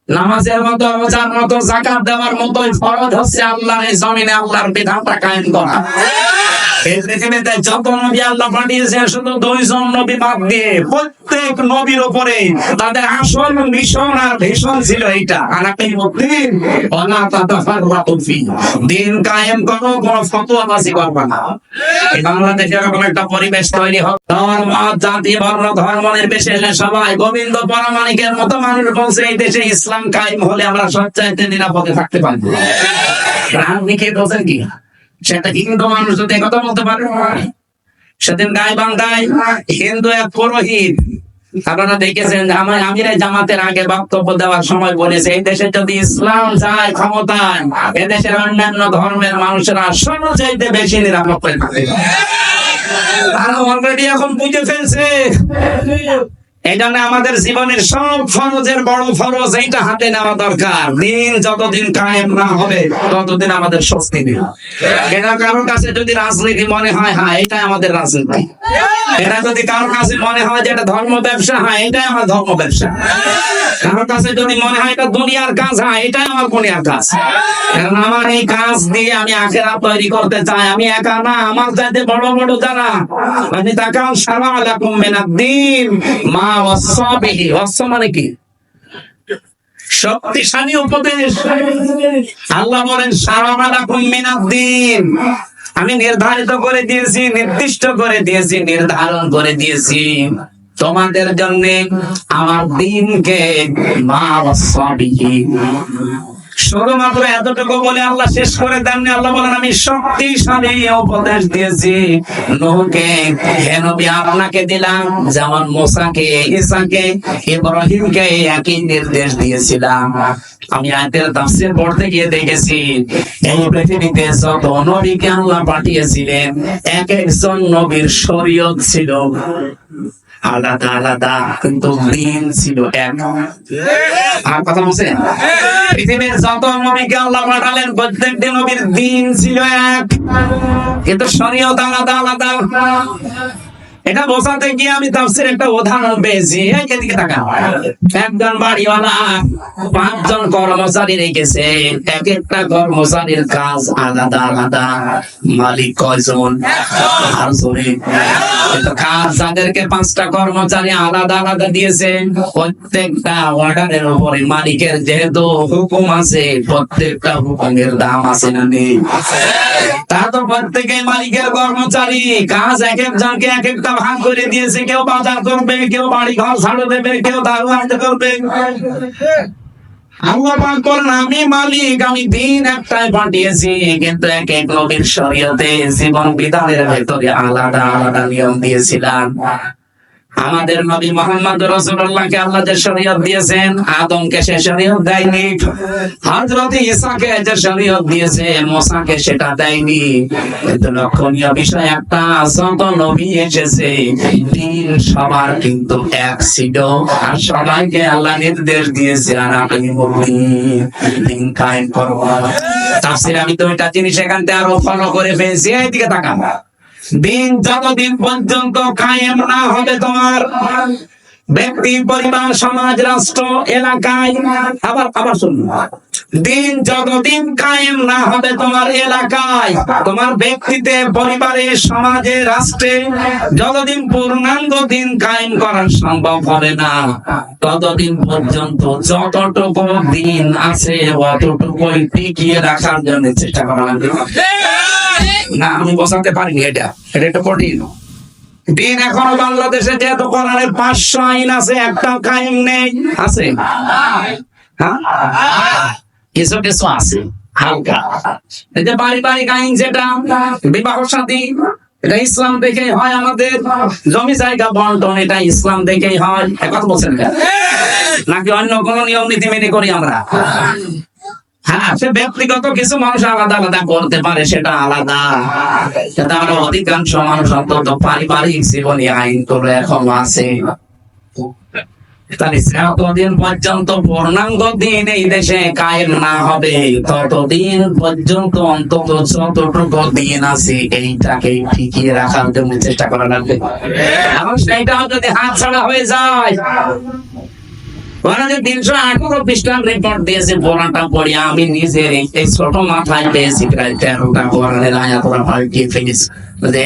নামাজের মতো, রোজার মতো, যাকাত দেওয়ার মতোই ফরজ হচ্ছে আল্লাহর এই জমিনে আল্লাহর বিধানটা কায়েম করা। এই পৃথিবীতে যত নবী আল্লাহ পাঠিয়েছেন, শুধু 2 জন নবী বাদ দিয়ে প্রত্যেক নবীর উপরে তাদের আসল মিশন আর ভিশন ছিল এইটা, আনাকিমুদ্দিন ওয়া লা তাতাফাররাকু ফি। দিন কায়েম করো, কোনো ফতোয়াবাজি করবে না। এই বাংলাদেশে এরকম একটা পরিবেশ তৈরি হোক, ধর্ম, জাতি, বর্ণ, ধর্ম নির্বিশেষে সবাই গোবিন্দ পরমাণিকের মতো মানুষ বলছে এই দেশে ইসলাম কায়েম হলে আমরা সবচাইতে নিরাপদে থাকতে পারবো। রাজনীতি দোষের কি? সেটা হিন্দু মানুষ যদি কথা বলতে পারে। সেদিন গাইবান্ধায় হিন্দু এক পুরোহিত, আপনারা দেখেছেন, আমিরাই জামাতের আগে বক্তব্য দেওয়ার সময় বলেছে এই দেশে যদি ইসলাম যায় ক্ষমতায়, এদেশের অন্যান্য ধর্মের মানুষেরা সবচাইতে বেশি নিরাপদে থাকবে। তারা অলরেডি এখন বুঝে ফেলছে। এই জন্য আমাদের জীবনের সব ফরজের বড় ফরজ এইটা হাতে নেওয়া দরকার। দিন যতদিন কায়েম না হবে ততদিন আমাদের স্বস্তি নেই। এটা কারোর কাছে যদি রাজনীতি মনে হয়, হ্যাঁ এটাই আমাদের রাজনীতি। এটা যদি কারোর কাছে মনে হয় যে এটা ধর্ম ব্যবসা, হ্যাঁ এটাই আমার ধর্ম ব্যবসা। কারোর কাছে যদি মনে হয় এটা দুনিয়ার কাজ, হ্যাঁ এটাই আমার দুনিয়ার কাজ। কারণ আমার এই কাজ দিয়ে আমি আখিরাত তৈরি করতে চাই। আমি একা না, আমার চাইতে বড় বড় যারা, মানে তাকাও শারআ লাকুম মিনাদ-দ্বীন মা ওয়াসা বিহি। ওয়াসা মানে কি? শক্তিশালী উপদেশ। আল্লাহ বলেন শারআ লাকুম মিনাদ-দ্বীন, আমি নির্ধারিত করে দিয়েছি, নির্দিষ্ট করে দিয়েছি, নির্ধারণ করে দিয়েছি তোমাদের জন্য আমার দিনকে। মা ওয়াসা বিহি, শুধুমাত্র এতটুকু বলে আল্লাহ শেষ করে দেননি। আল্লাহ বলেন আমি শক্তিশালী উপদেশ দিয়েছি নূহকে। হে নবী, আপনাকে দিলাম যেমন মুসাকে, ঈসাকে, ইব্রাহিমকে একই নির্দেশ দিয়েছিলাম। আমি আয়াতের তাফসীর পড়তে গিয়ে দেখেছি এই পৃথিবীতে যত নবীকে আল্লাহ পাঠিয়েছিলেন, এক একজন নবীর শরীয়ত ছিল আলাদা আলাদা, কিন্তু দিন ছিল এক। আর কথা বলছেন, পৃথিবীর যত নবীকে আল্লাহ পাঠালেন প্রত্যেকটি নবীর দিন ছিল এক, কিন্তু শরীয়ত আলাদা আলাদা। এটা বোঝাতে গিয়ে আমি তাফসীরে একটা উদাহরণ পেয়েছি। এদিকে তাকাও, একজন বাড়িওয়ালা 5 জন কর্মচারী রেখেছে, এক একটা কর্মচারীর কাজ আলাদা আলাদা। মালিক কয়জন? আর জোরে কাজ যাদেরকে 5টা কর্মচারী আলাদা আলাদা দিয়েছে, প্রত্যেকটা অর্ডারের উপরে মালিকের যেহেতু হুকুম আছে, প্রত্যেকটা হুকুমের দাম আছে না নেই? তা তো প্রত্যেকেই মালিকের কর্মচারী, কাজ এক একজনকে এক একটা ভাগ করে দিয়েছে। কেউ বাজার করবে, কেউ বাড়ি ঘর ঝাড়ু দেবে, কেউ দারু আনতে করবে। আল্লাহ পাক বলেন আমি মালিক, আমি দিন একটাই পাঠিয়েছি, কিন্তু এক এক নবীর শরীয়তে, জীবন বিধানের ভেতরে আলাদা আলাদা নিয়ম দিয়েছিলাম। আমাদের নবী মুহাম্মদ রাসূলুল্লাহকে আল্লাহ যে শরীয়ত দিয়েছেন, আদমকে সে শরীয়ত দেয়নি। হযরত ঈসাকে যে শরীয়ত দিয়েছে, মুসাকে সেটা দেয়নি। কিন্তু লক্ষণীয় বিষয় একটা, যত নবী এসেছে দিন সবার কিন্তু এক ছিল, আর সবাইকে আল্লাহ নির্দেশ দিয়েছে দিন কায়েম করো। তাফসীরে আমি তো এটা জিনিস এখান থেকে আরো ফলো করে পেয়েছি। এইদিকে তাকান, দিন যতদিন পর্যন্ত কায়েম না হবে তোমার ব্যক্তি, পরিবার, সমাজ, রাষ্ট্র, এলাকায়, আবার শুনুন, দিন যতদিন কায়েম না হবে তোমার এলাকায়, তোমার ব্যক্তিতে, পরিবারে, সমাজে, রাষ্ট্রে, যতদিন পূর্ণাঙ্গ দিন কায়েম করা সম্ভব হবে না, ততদিন পর্যন্ত যতটুকু দিন আছে অতটুকুই টিকিয়ে রাখার জন্য চেষ্টা করা লাগবে। না, আমি বোঝাতে পারিনি, এটা একটু কঠিন। দিন এখনো বাংলাদেশে যেহেতু কোরআনের 500 আইন আছে, একটা কায়েম নেই। আছে? হ্যাঁ, কিছু কিছু আছে হালকা। এই যে পারিবারিক আইন, যেটা বিবাহ শাদী, এটা ইসলাম থেকেই হয়। আমাদের জমি জায়গা বন্টন, এটা ইসলাম থেকেই হয়। কথা বলছেন নাকি অন্য কোন নিয়ম নীতি মেনে করি আমরা? হ্যাঁ, সে ব্যক্তিগত কিছু মানুষ আলাদা আলাদা করতে পারে, সেটা আলাদা। সেটা আমরা অধিকাংশ মানুষ অন্তত পারিবারিক জীবনে আইন করে এখন আছে। যতদিন পর্যন্ত পূর্ণাঙ্গ দিন এই দেশে কায়েম না হবে, ততদিন পর্যন্ত অন্তত যতটুকু দিন আছে এইটাকে টিকিয়ে রাখার জন্য চেষ্টা করা লাগবে। এখন সেইটাও যদি হাত ছাড়া হয়ে যায়, 318 পৃষ্ঠার রিপোর্ট দিয়েছে, পড়াটা পড়ি আমি নিজের এই ছোট মাথায় পেয়েছি প্রায় 13টা কোরআনের আয়াত ওরা পাল্টিয়ে ফেলেছে।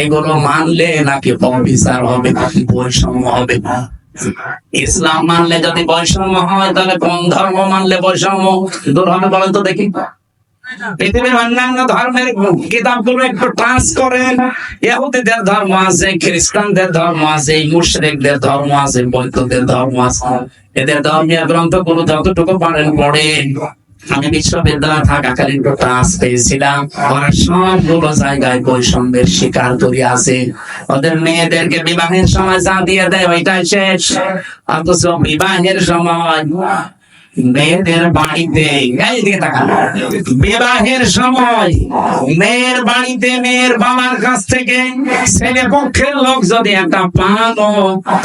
এগুলো মানলে নাকি অবিচার হবে, বৈষম্য হবে। ইসলাম মানলে যদি বৈষম্য হয়, তাহলে কোন ধর্ম মানলে বৈষম্য দূর হবে বলেন তো দেখি? পৃথিবীর অন্যান্য ধর্মের কিতাবগুলো একটু টাচ করেন। ইহুদিদের ধর্ম আছে, খ্রিস্টানদের ধর্ম আছে, মুশরিকদের ধর্ম আছে, বৌদ্ধদের ধর্ম আছে। এদের ধর্মীয় গ্রন্থগুলো যতটুকু পারেন পড়েন। আমি বিশ্ববিদ্যালয়ে থাকাকালীন টাচ পেয়েছিলাম, ওরা সবগুলো জায়গায় বৈষম্যের শিকার করে আছে। ওদের মেয়েদেরকে বিবাহের সময় যা দিয়ে দেয় ওইটাই শেষ, অথচ বিবাহের সময় মেয়েদের বাড়িতে, বিবাহের সময় মেয়ের বাড়িতে মেয়ের বাবার কাছ থেকে ছেলে পক্ষের লোক যদি একটা পানও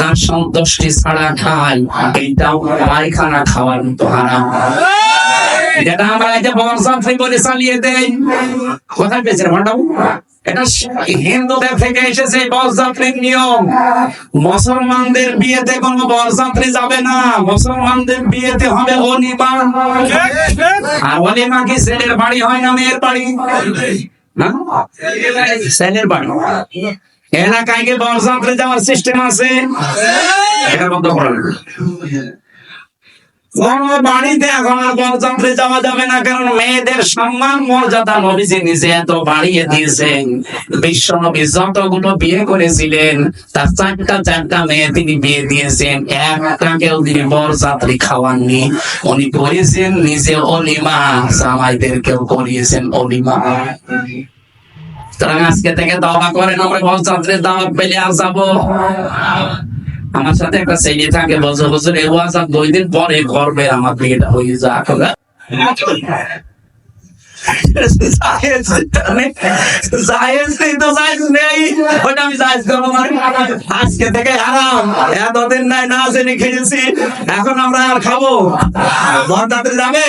তার সন্তুষ্টি ছাড়া খায়, এইটাও পায়খানা খাওয়ার মতো হারাম। যেটা আমরা এই যে বরযাত্রী বলে চালিয়ে দেই, কোথায় পেয়েছেন ভান্ডাবু? এটা হিন্দুদের থেকে এসেছে বরযাত্রীর নিয়ম। মুসলমানদের বিয়েতে কোনো বরযাত্রী যাবে না, মুসলমানদের বিয়েতে হবে ওলিমা। আর ওলিমা কি ছেলের বাড়ি হয় না মেয়ের বাড়ি? ছেলের বাড়ি। এলাকায় কি বরযাত্রী যাওয়ার সিস্টেম আছে? এটা বন্ধ করেন। কোন বাড়িতে এখন আর বরযাত্রী যাওয়া যাবে না, কারণ মেয়েদের সম্মান মর্যাদা নবীজি নিজে এত বাড়িয়ে দিয়েছেন। বিশ্ব নবী যতগুলো বিয়ে করেছিলেন তার 4টা মেয়ে তিনি বিয়ে দিয়েছেন, একটাকেও তিনি বরযাত্রী খাওয়াননি। উনি করেছেন নিজে অলিমা, জামাইদেরকেও করিয়েছেন অলিমা। সুতরাং আজকে থেকে তওবা করেন, আমরা বরযাত্রীর দাওয়াত পেলে আর যাবো। আমার সাথে একটা ছেলে থাকে, বছর বছর এই ওয়াজ 2 দিন পরে করবে, আমার বিয়েটা হয়ে যাক। আজকে থেকে আরাম, এতদিন নাই না জেনে খেয়েছি, এখন আমরা আর খাবো। বরযাত্রী যাবে,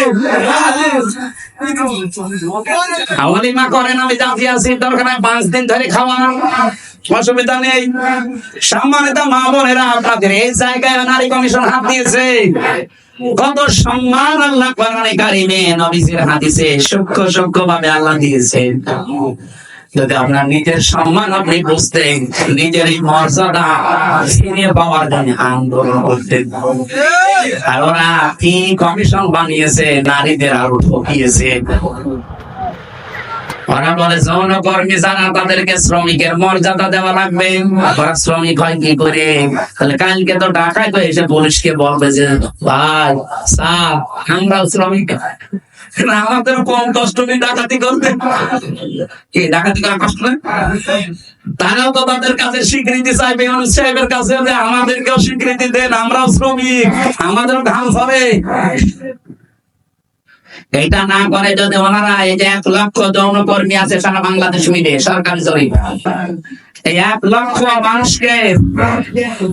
ওলিমা করেন, আমি জাতি আছি, দরকার 5 দিন ধরে খাওয়ান, অসুবিধা নেই। সম্মানিত মা বোনেরা, আপনাদের এই জায়গায় নারী কমিশন হাত দিয়েছে। কত সম্মান আল্লাহ কোরআনে কারিমে নবীজির হাদিসে সূক্ষ্ম সূক্ষ্ম ভাবে আল্লাহ দিয়েছেন। যদি আপনার নিজের সম্মান আপনি বুঝতেন, নিজের এই মর্যাদা ছিনিয়ে পাওয়ার জন্য আন্দোলন করতেন। আর ওরা কি কমিশন বানিয়েছে, নারীদের আরো ঠকিয়েছে। ওরা বলে যৌনকর্মী যারা, তাদেরকে শ্রমিকের মর্যাদা দেওয়া লাগবে। ওরা শ্রমিক হয় কি করে? তাহলে কালকে তো ঢাকায় তো এসে পুলিশকে বলবে যে ভাই স্যার আমরাও শ্রমিক, আমাদের কম কষ্ট নেই ডাকাতি করতে। কি ডাকাতি করা কষ্ট নেই? তারাও তো তাদের কাছে স্বীকৃতি চাইবে ইউনূস সাহেবের কাছে যে আমাদেরকেও স্বীকৃতি দেন, আমরাও শ্রমিক, আমাদেরও ঘাম হবে। এটা না করে যদি ওনারা এই যে 1 লক্ষ যৌনকর্মী আছে সারা বাংলাদেশ মিলে সরকারি জরিপ, এই 1 লক্ষ মানুষকে,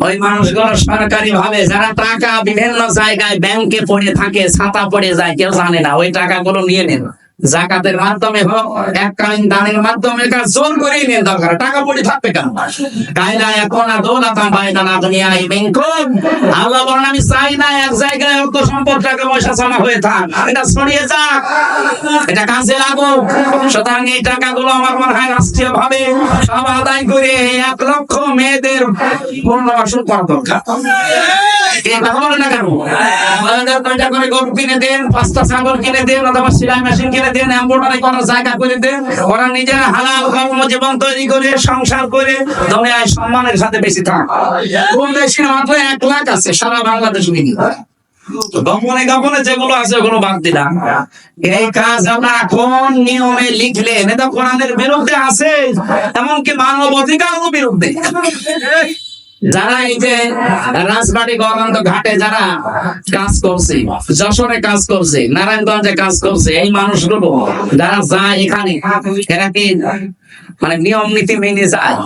ওই মানুষগুলো সরকারি ভাবে যারা টাকা বিভিন্ন জায়গায় ব্যাংকে পড়ে থাকে, ছাতা পড়ে যায়, কেউ জানে না, ওই টাকাগুলো নিয়ে নেন। জাকাতের মাধ্যমে হোক, এক কালীন দানের মাধ্যমে কাজ জোর করেই নেন, দরকার টাকা পড়ে থাকবে কেন? কায়লা এখন দৌলাতাম বাইদানা দুনিয়ায় মিনকুম, আল্লাহ বলেন আমি চাই না এক জায়গায় অর্থ সম্পদ টাকা পয়সা জমা হয়ে থাক, এটা ছড়িয়ে যাক, এটা কাজে লাগুক। সুতরাং এই টাকাগুলো আমার মনে হয় রাষ্ট্রীয় ভাবে সব আদায় করে 1 লক্ষ মেয়েদের পুনর্বাসন করা দরকার। কথা বলে না কেন? করে গরু কিনে দেন, 5টা ছাগল কিনে দেন, অথবা সেলাই মেশিন কিনে দেন, এমব্রয়ডারি করার জায়গা করে দেন, ওরা নিজেরা হালাল কর্মজীবন তৈরি করে সংসার করে দুনিয়ায় সম্মানের সাথে বেশি থাক। কোন দেশে মাত্র 1 লাখ আছে সারা বাংলাদেশ মিলিয়ে, গোপনে গোপনে যেগুলো আছে ওগুলো বাদ দিলাম। এই কাজ আমরা এখন নিয়মে লিখলেন, এটা কোরআনের বিরুদ্ধে আছে, এমনকি মানব অধিকারের বিরুদ্ধে। যারা এই যে রাজবাড়ী গরন্ত ঘাটে যারা কাজ করছে, যশোরে কাজ করছে, নারায়ণগঞ্জে কাজ করছে, এই মানুষগুলো যারা যায় এখানে, এরা কি মানে নিয়ম নীতি মেনে যায়?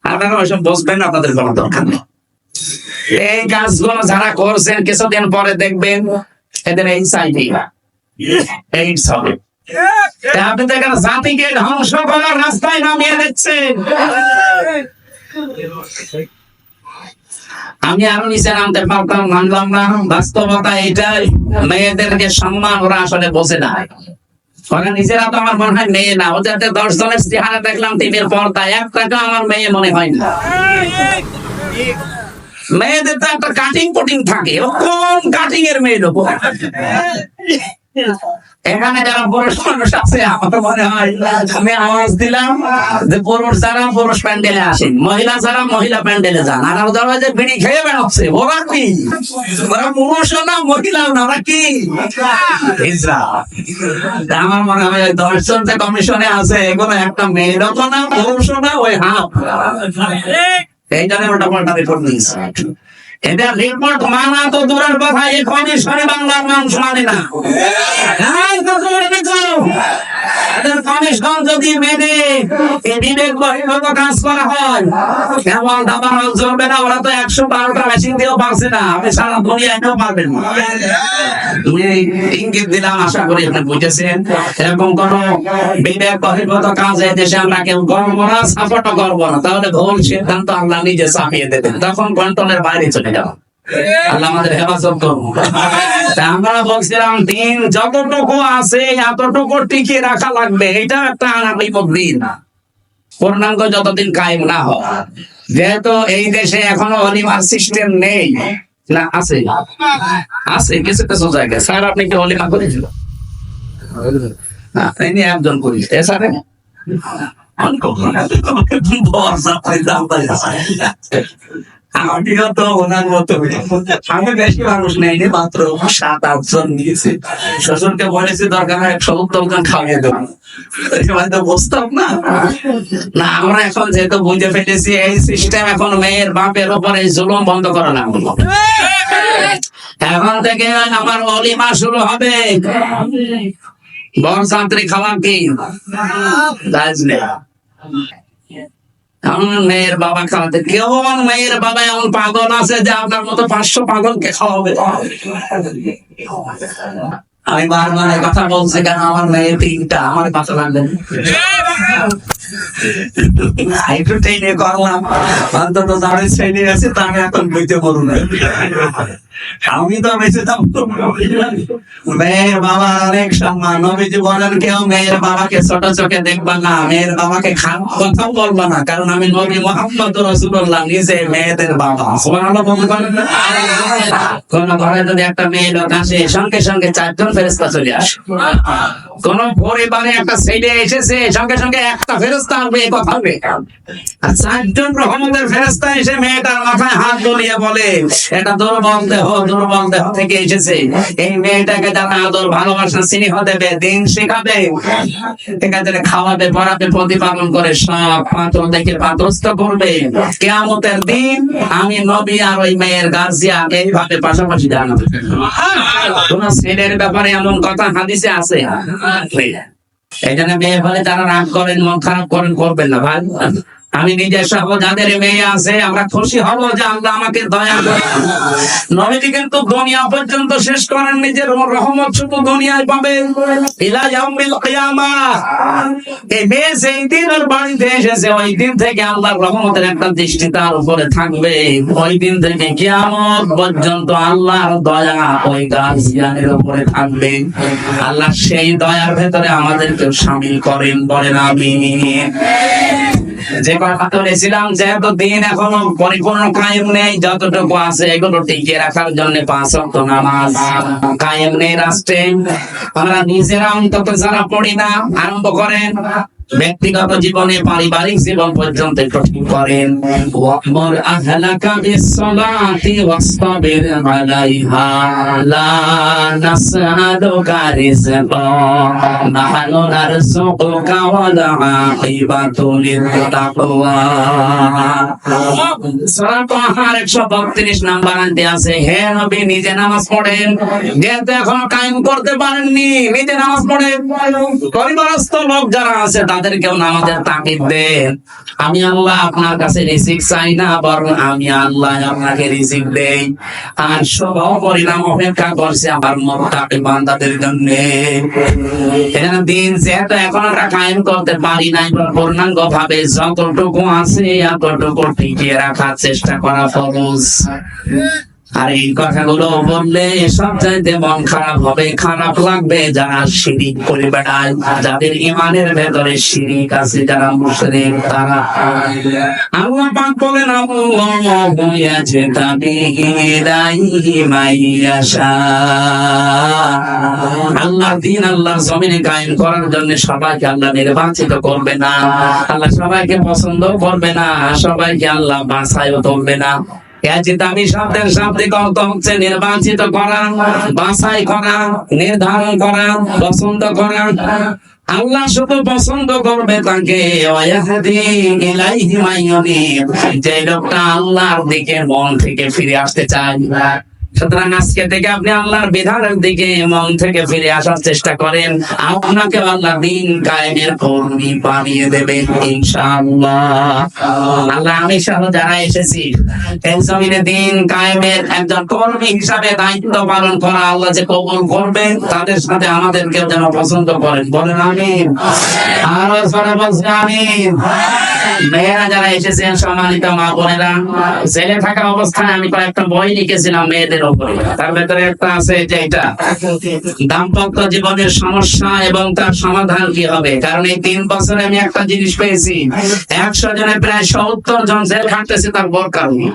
আপনারা ওইসব বসবেন না, তাদের কোনো দরকার নেই। এই কাজগুলো যারা করছেন কিছুদিন পরে দেখবেন এদের এই সাইডে এইডস হবে। আপনি দেখেন জাতিকে ধ্বংস করার রাস্তায় নামিয়ে দিচ্ছেন। আমি আরো নিচে নামতে পারতাম, মানলাম না। বাস্তবতা এটাই, মেয়েদেরকে সম্মান ওরা আসলে বোঝে না। ওরা নিজেরা তো আমার মনে হয় মেয়ে না, ওদের 10 জনের চেহারা দেখলাম টিভির পর্দায়, একটাকে আমার মেয়ে মনে হয় না। মেয়েদের তো একটা কাটিং পুটিং থাকে, ও কোন কাটিং এর মেয়ে লোক? এখানে যারা পুরুষ মানুষ আছে, আমার তো মনে হয় আমি আওয়াজ দিলাম যে পুরুষ যারা পুরুষ প্যান্ডেলে আসেন, মহিলা যারা মহিলা প্যান্ডেলে যান, আর ওরা যে বিড়ি খেয়ে বেড়াচ্ছে, ওরা কি? ওরা পুরুষও না মহিলাও না, ওরা কি? আমার মনে হয় 10 জন যে কমিশনে আছে, এগুলো একটা মেয়েরও তো না পুরুষও না, ওই হাফ। এই জন্য ওটা পাল্টা রিপোর্ট নিয়েছে। এদের রিপোর্ট মানা তো দূরের কথা, এই কমিশনে বাংলার মানুষ মানে না। এদের কমিশন যদি মেনে বিবেক বহির্ভূত কাজ করা হয়, কেমন দাবার চলবে না। ওরা তো 112টা মেশিন দিয়েও পারছে না, আপনি সারা দুনিয়াতেও পারবেন না। তুমি ইঙ্গিত দিলাম, আশা করি আপনি বুঝেছেন। এরকম কোন বিবেক বহির্ভূত কাজ এই দেশে আমরা কেউ করবো না, সাপোর্টও করবো না। তাহলে ভুল সিদ্ধান্ত আল্লাহ নিজে চাপিয়ে দেবেন, তখন কন্ট্রোলের বাইরে চলে যাও। আল্লাহ আমাদের হেফাজত করবো। আমরা বলছিলাম দিন যতটুকু আছে এতটুকু টিকিয়ে রাখা লাগবে, এটা একটা দিন পূর্ণাঙ্গ যতদিন কায়েম না হয়। যেহেতু এই দেশে এখনো অলিমার সিস্টেম নেই, না আছে আছে কিছু কিছু জায়গায়। স্যার আপনি কি অলিমা করেছিল? একজন করি স্যার, আমিও তো ওনার মতো, আমি বেশি মানুষ নেইনি, মাত্র 7-8 জন নিয়েছি। শ্বশুরকে বলেছি দরকার হয় 170 জন খাওয়াই দেবো, হয়তো বুঝতাম না। না আমরা এখন যেহেতু বুঝে ফেলেছি এই সিস্টেম, এখন মেয়ের বাপের উপরে জুলুম বন্ধ করা না। এখন থেকে আমার অলিমা শুরু হবে, বরযাত্রী খাওয়া কি মেয়ের বাবা খাওয়াতে। কেউ মেয়ের বাবা এমন পাগল আছে যে আপনার মতো 500 পাগলকে খাওয়াবে। আমি বারবার কথা বলছি কেন, আমার মেয়ে 3টা, আমার কথা লাগবে একটু টেনে করলাম, অন্তত যাদের শ্রেণী আছে তা আমি এখন বইতে পারবো না। আমি তো বেঁচে থাকতো। মেয়ের বাবা অনেক সম্মান। নবীজি বলেন কেউ মেয়ের বাবাকে ছোট চোখে দেখবা না, মেয়ের বাবাকে খারাপ কথা বলবা না, কারণ আমি নবী মুহাম্মদ রাসূলুল্লাহ নিজে মেয়েদের বাবা। সুবহানাল্লাহ বলেন না? কোন ঘরে যদি একটা মেয়ে লোক আসে, সঙ্গে সঙ্গে 4 জন ফেরেশতা চলে আসে। কোন পরিবারে একটা ছেলে এসেছে, সঙ্গে সঙ্গে একটা ফেরেশতা আসবে, এই কথা হবে। আর 4 জন রহমতের ফেরেশতা এসে মেয়েটার মাথায় হাত বুলিয়ে বলে এটা দুর্বল দেহ, দুর্বল দেহ থেকে এসেছে, এই মেয়েটাকে যারা আদর ভালোবাসা স্নেহ দেবে, দিন শেখাবে, এখানে খাওয়াবে, পড়াবে, প্রতিপালন করে সব পাত্র দেখে পাত্রস্থ করবে। কিয়ামতের দিন আমি নবী আর ওই মেয়ের গার্জিয়ান এইভাবে পাশাপাশি দাঁড়াবে। কোন ছেলের ব্যাপারে এমন কথা হাদিসে আছে? এই জন্য মেয়ে বলে যারা রাগ করেন, মন খারাপ করেন, করবেন না ভাই। আমি নিজে সহ যাদের মেয়ে আছে আমরা খুশি হব যে আল্লাহ আমাকে দয়া করে। নবীজি কিন্তু দুনিয়া পর্যন্ত শেষ করেন, নিজের রহমত শুধু দুনিয়ায় পাবে ইলা ইয়াউমিল কিয়ামাহ। এই মেয়ে যেই দিন ওর বাড়িতে এসেছে ওই দিন থেকে আল্লাহর রহমতের একটা দৃষ্টি তার উপরে থাকবে, ওই দিন থেকে কিয়ামত পর্যন্ত আল্লাহর দয়া ওই গার্জিয়ানের উপরে থাকবে। আল্লাহ সেই দয়ার ভেতরে আমাদেরকে শামিল করেন, বলেন আমিন। যে কথা বলেছিলাম, যেহেতু দিন এখনো পরিপূর্ণ কায়েম নেই, যতটুকু আছে এগুলো টিকিয়ে রাখার জন্য 5 ওয়াক্ত নামাজ কায়েম নেই রাষ্ট্রে। আমরা নিজেরা অন্তত যারা পড়ি না, আরম্ভ করেন ব্যক্তিগত জীবনে, পারিবারিক জীবন পর্যন্ত একটু ঠিক করেন। ওয়াকমুর আহলাকা বিসসালাতি ওয়াসতাবির আলাইহা লা নাসআলুকা রিজকান নাহনু নারযুকুকা ওয়াল আকিবাতু লিত্তাকওয়া। সূরা তাহার 132 নাম্বার আয়াতে আছে, হে নবী নিজে নামাজ পড়েন, যেহেতু এখন কায়েম করতে পারেননি নিজে নামাজ পড়েন। পরিবারস্থ লোক যারা আছে তাদেরকেও নামাজের তাকিদ দেন। আমি আল্লাহ আপনার কাছে রিজিক চাই না, বরং আমি আল্লাহ আপনাকে রিজিক দেই। আর শুভ পরিণাম অপেক্ষা করছে আমার মুত্তাকি বান্দাদের জন্য। এখানে দিন যেহেতু এখন আমরা কায়েম করতে পারি নাই পূর্ণাঙ্গ ভাবে, যতটুকু আছে এতটুকু টিকিয়ে রাখার চেষ্টা করা ফরজ। আর এই কথাগুলো বললে সব চাইতে মন খারাপ হবে, খারাপ লাগবে যারা শিরিক করে বেড়ায়, যাদের ইমানের ভেতরে শিরিক আছে, যারা মুশরিক তারা। আল্লাহ পাক বলেন, আল্লাহু ইয়াজতাবি ইলাইহি মাইয়াশা। আল্লাহ দিন আল্লাহর জমিনে কায়েম করার জন্য সবাইকে আল্লাহ নির্বাচিত করবে না, আল্লাহ সবাইকে পছন্দ করবে না, সবাইকে আল্লাহ বাছাইও করবে না। আমি শব্দের শাব্দিক অর্থ হচ্ছে নির্বাচিত করা, বাছাই করা, নির্ধারণ করা, পছন্দ করা। আল্লাহ শুধু পছন্দ করবে তাকে, যে লোকটা আল্লাহর দিকে মন থেকে ফিরে আসতে চায়। সুতরাং আজকে থেকে আপনি আল্লাহর বিধানের দিকে মন থেকে ফিরে আসার চেষ্টা করেন, আপনাকে আল্লাহ দিন কায়েমের কর্মী বানিয়ে দেবেন ইনশাআল্লাহ। আল্লাহ আমি সহ যারা এসেছি এই জমিনে দিন কায়েমের একজন কর্মী হিসাবে দায়িত্ব পালন করা আল্লাহ যে কবুল করবেন, তাদের সাথে আমাদেরকে যেন পছন্দ করেন, বলেন আমিন। আরো জোরে বলছি আমিন। মেয়েরা যারা এসেছেন, সম্মানিত মা বোনেরা, ছেলে থাকা অবস্থায় আমি কয়েকটা বই লিখেছিলাম মেয়েদের উপরে। তার ভেতরে একটা আছে যে এটা দাম্পত্য জীবনের সমস্যা এবং তার সমাধান কি হবে। কারণ এই 3 বছরে আমি একটা জিনিস পেয়েছি, 100 জনে প্রায় 70 জন জেল খাটতেছে তার বর কারণে।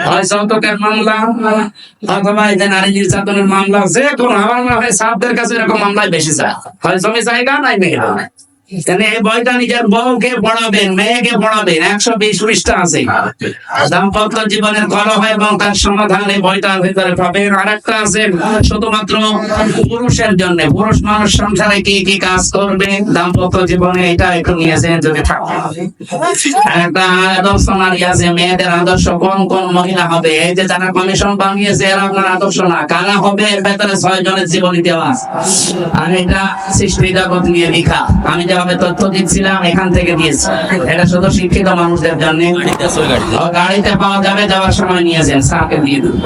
হয় যৌতুকের মামলা অথবা এই যে নারী নির্যাতনের মামলা, যে কোনো আমার মনে হয় সাবদের কাছে এরকম মামলায় বেশি চায়, হয় জমি জায়গা নাই মেয়েরা। এই বইটা নিজের বউকে পড়াবেন, মেয়েকে পড়াবেন, 120 পৃষ্ঠা আছে। দাম্পত্য জীবনের কলহ এবং তার সমাধান এই বইটার ভিতরে পাবেন। আরেকটা আছে শুধুমাত্র পুরুষের জন্য, পুরুষ মানুষ সংসারে কি কি কাজ করবে দাম্পত্য জীবনে, এটা একটু নিয়েছেন যদি থাকে। একটা আদর্শ নারী আছে, মেয়েদের আদর্শ কোন কোন মহিলা হবে। এই যে যারা কমিশন বানিয়েছে এরা আপনার আদর্শ না, কারা হবে এর ভেতরে 6 জনের জীবনী দেওয়া আছে। আর এটা সৃষ্টি জগৎ নিয়ে লেখা, আমি যেভাবে তথ্য দিচ্ছিলাম এখান থেকে দিয়েছি। এটা শুধু শিক্ষিত মানুষদের জন্য। গাড়িতে পাওয়া যাবে, যাওয়ার সময় নিয়েছেন, স্যারকে দিয়ে দেবো।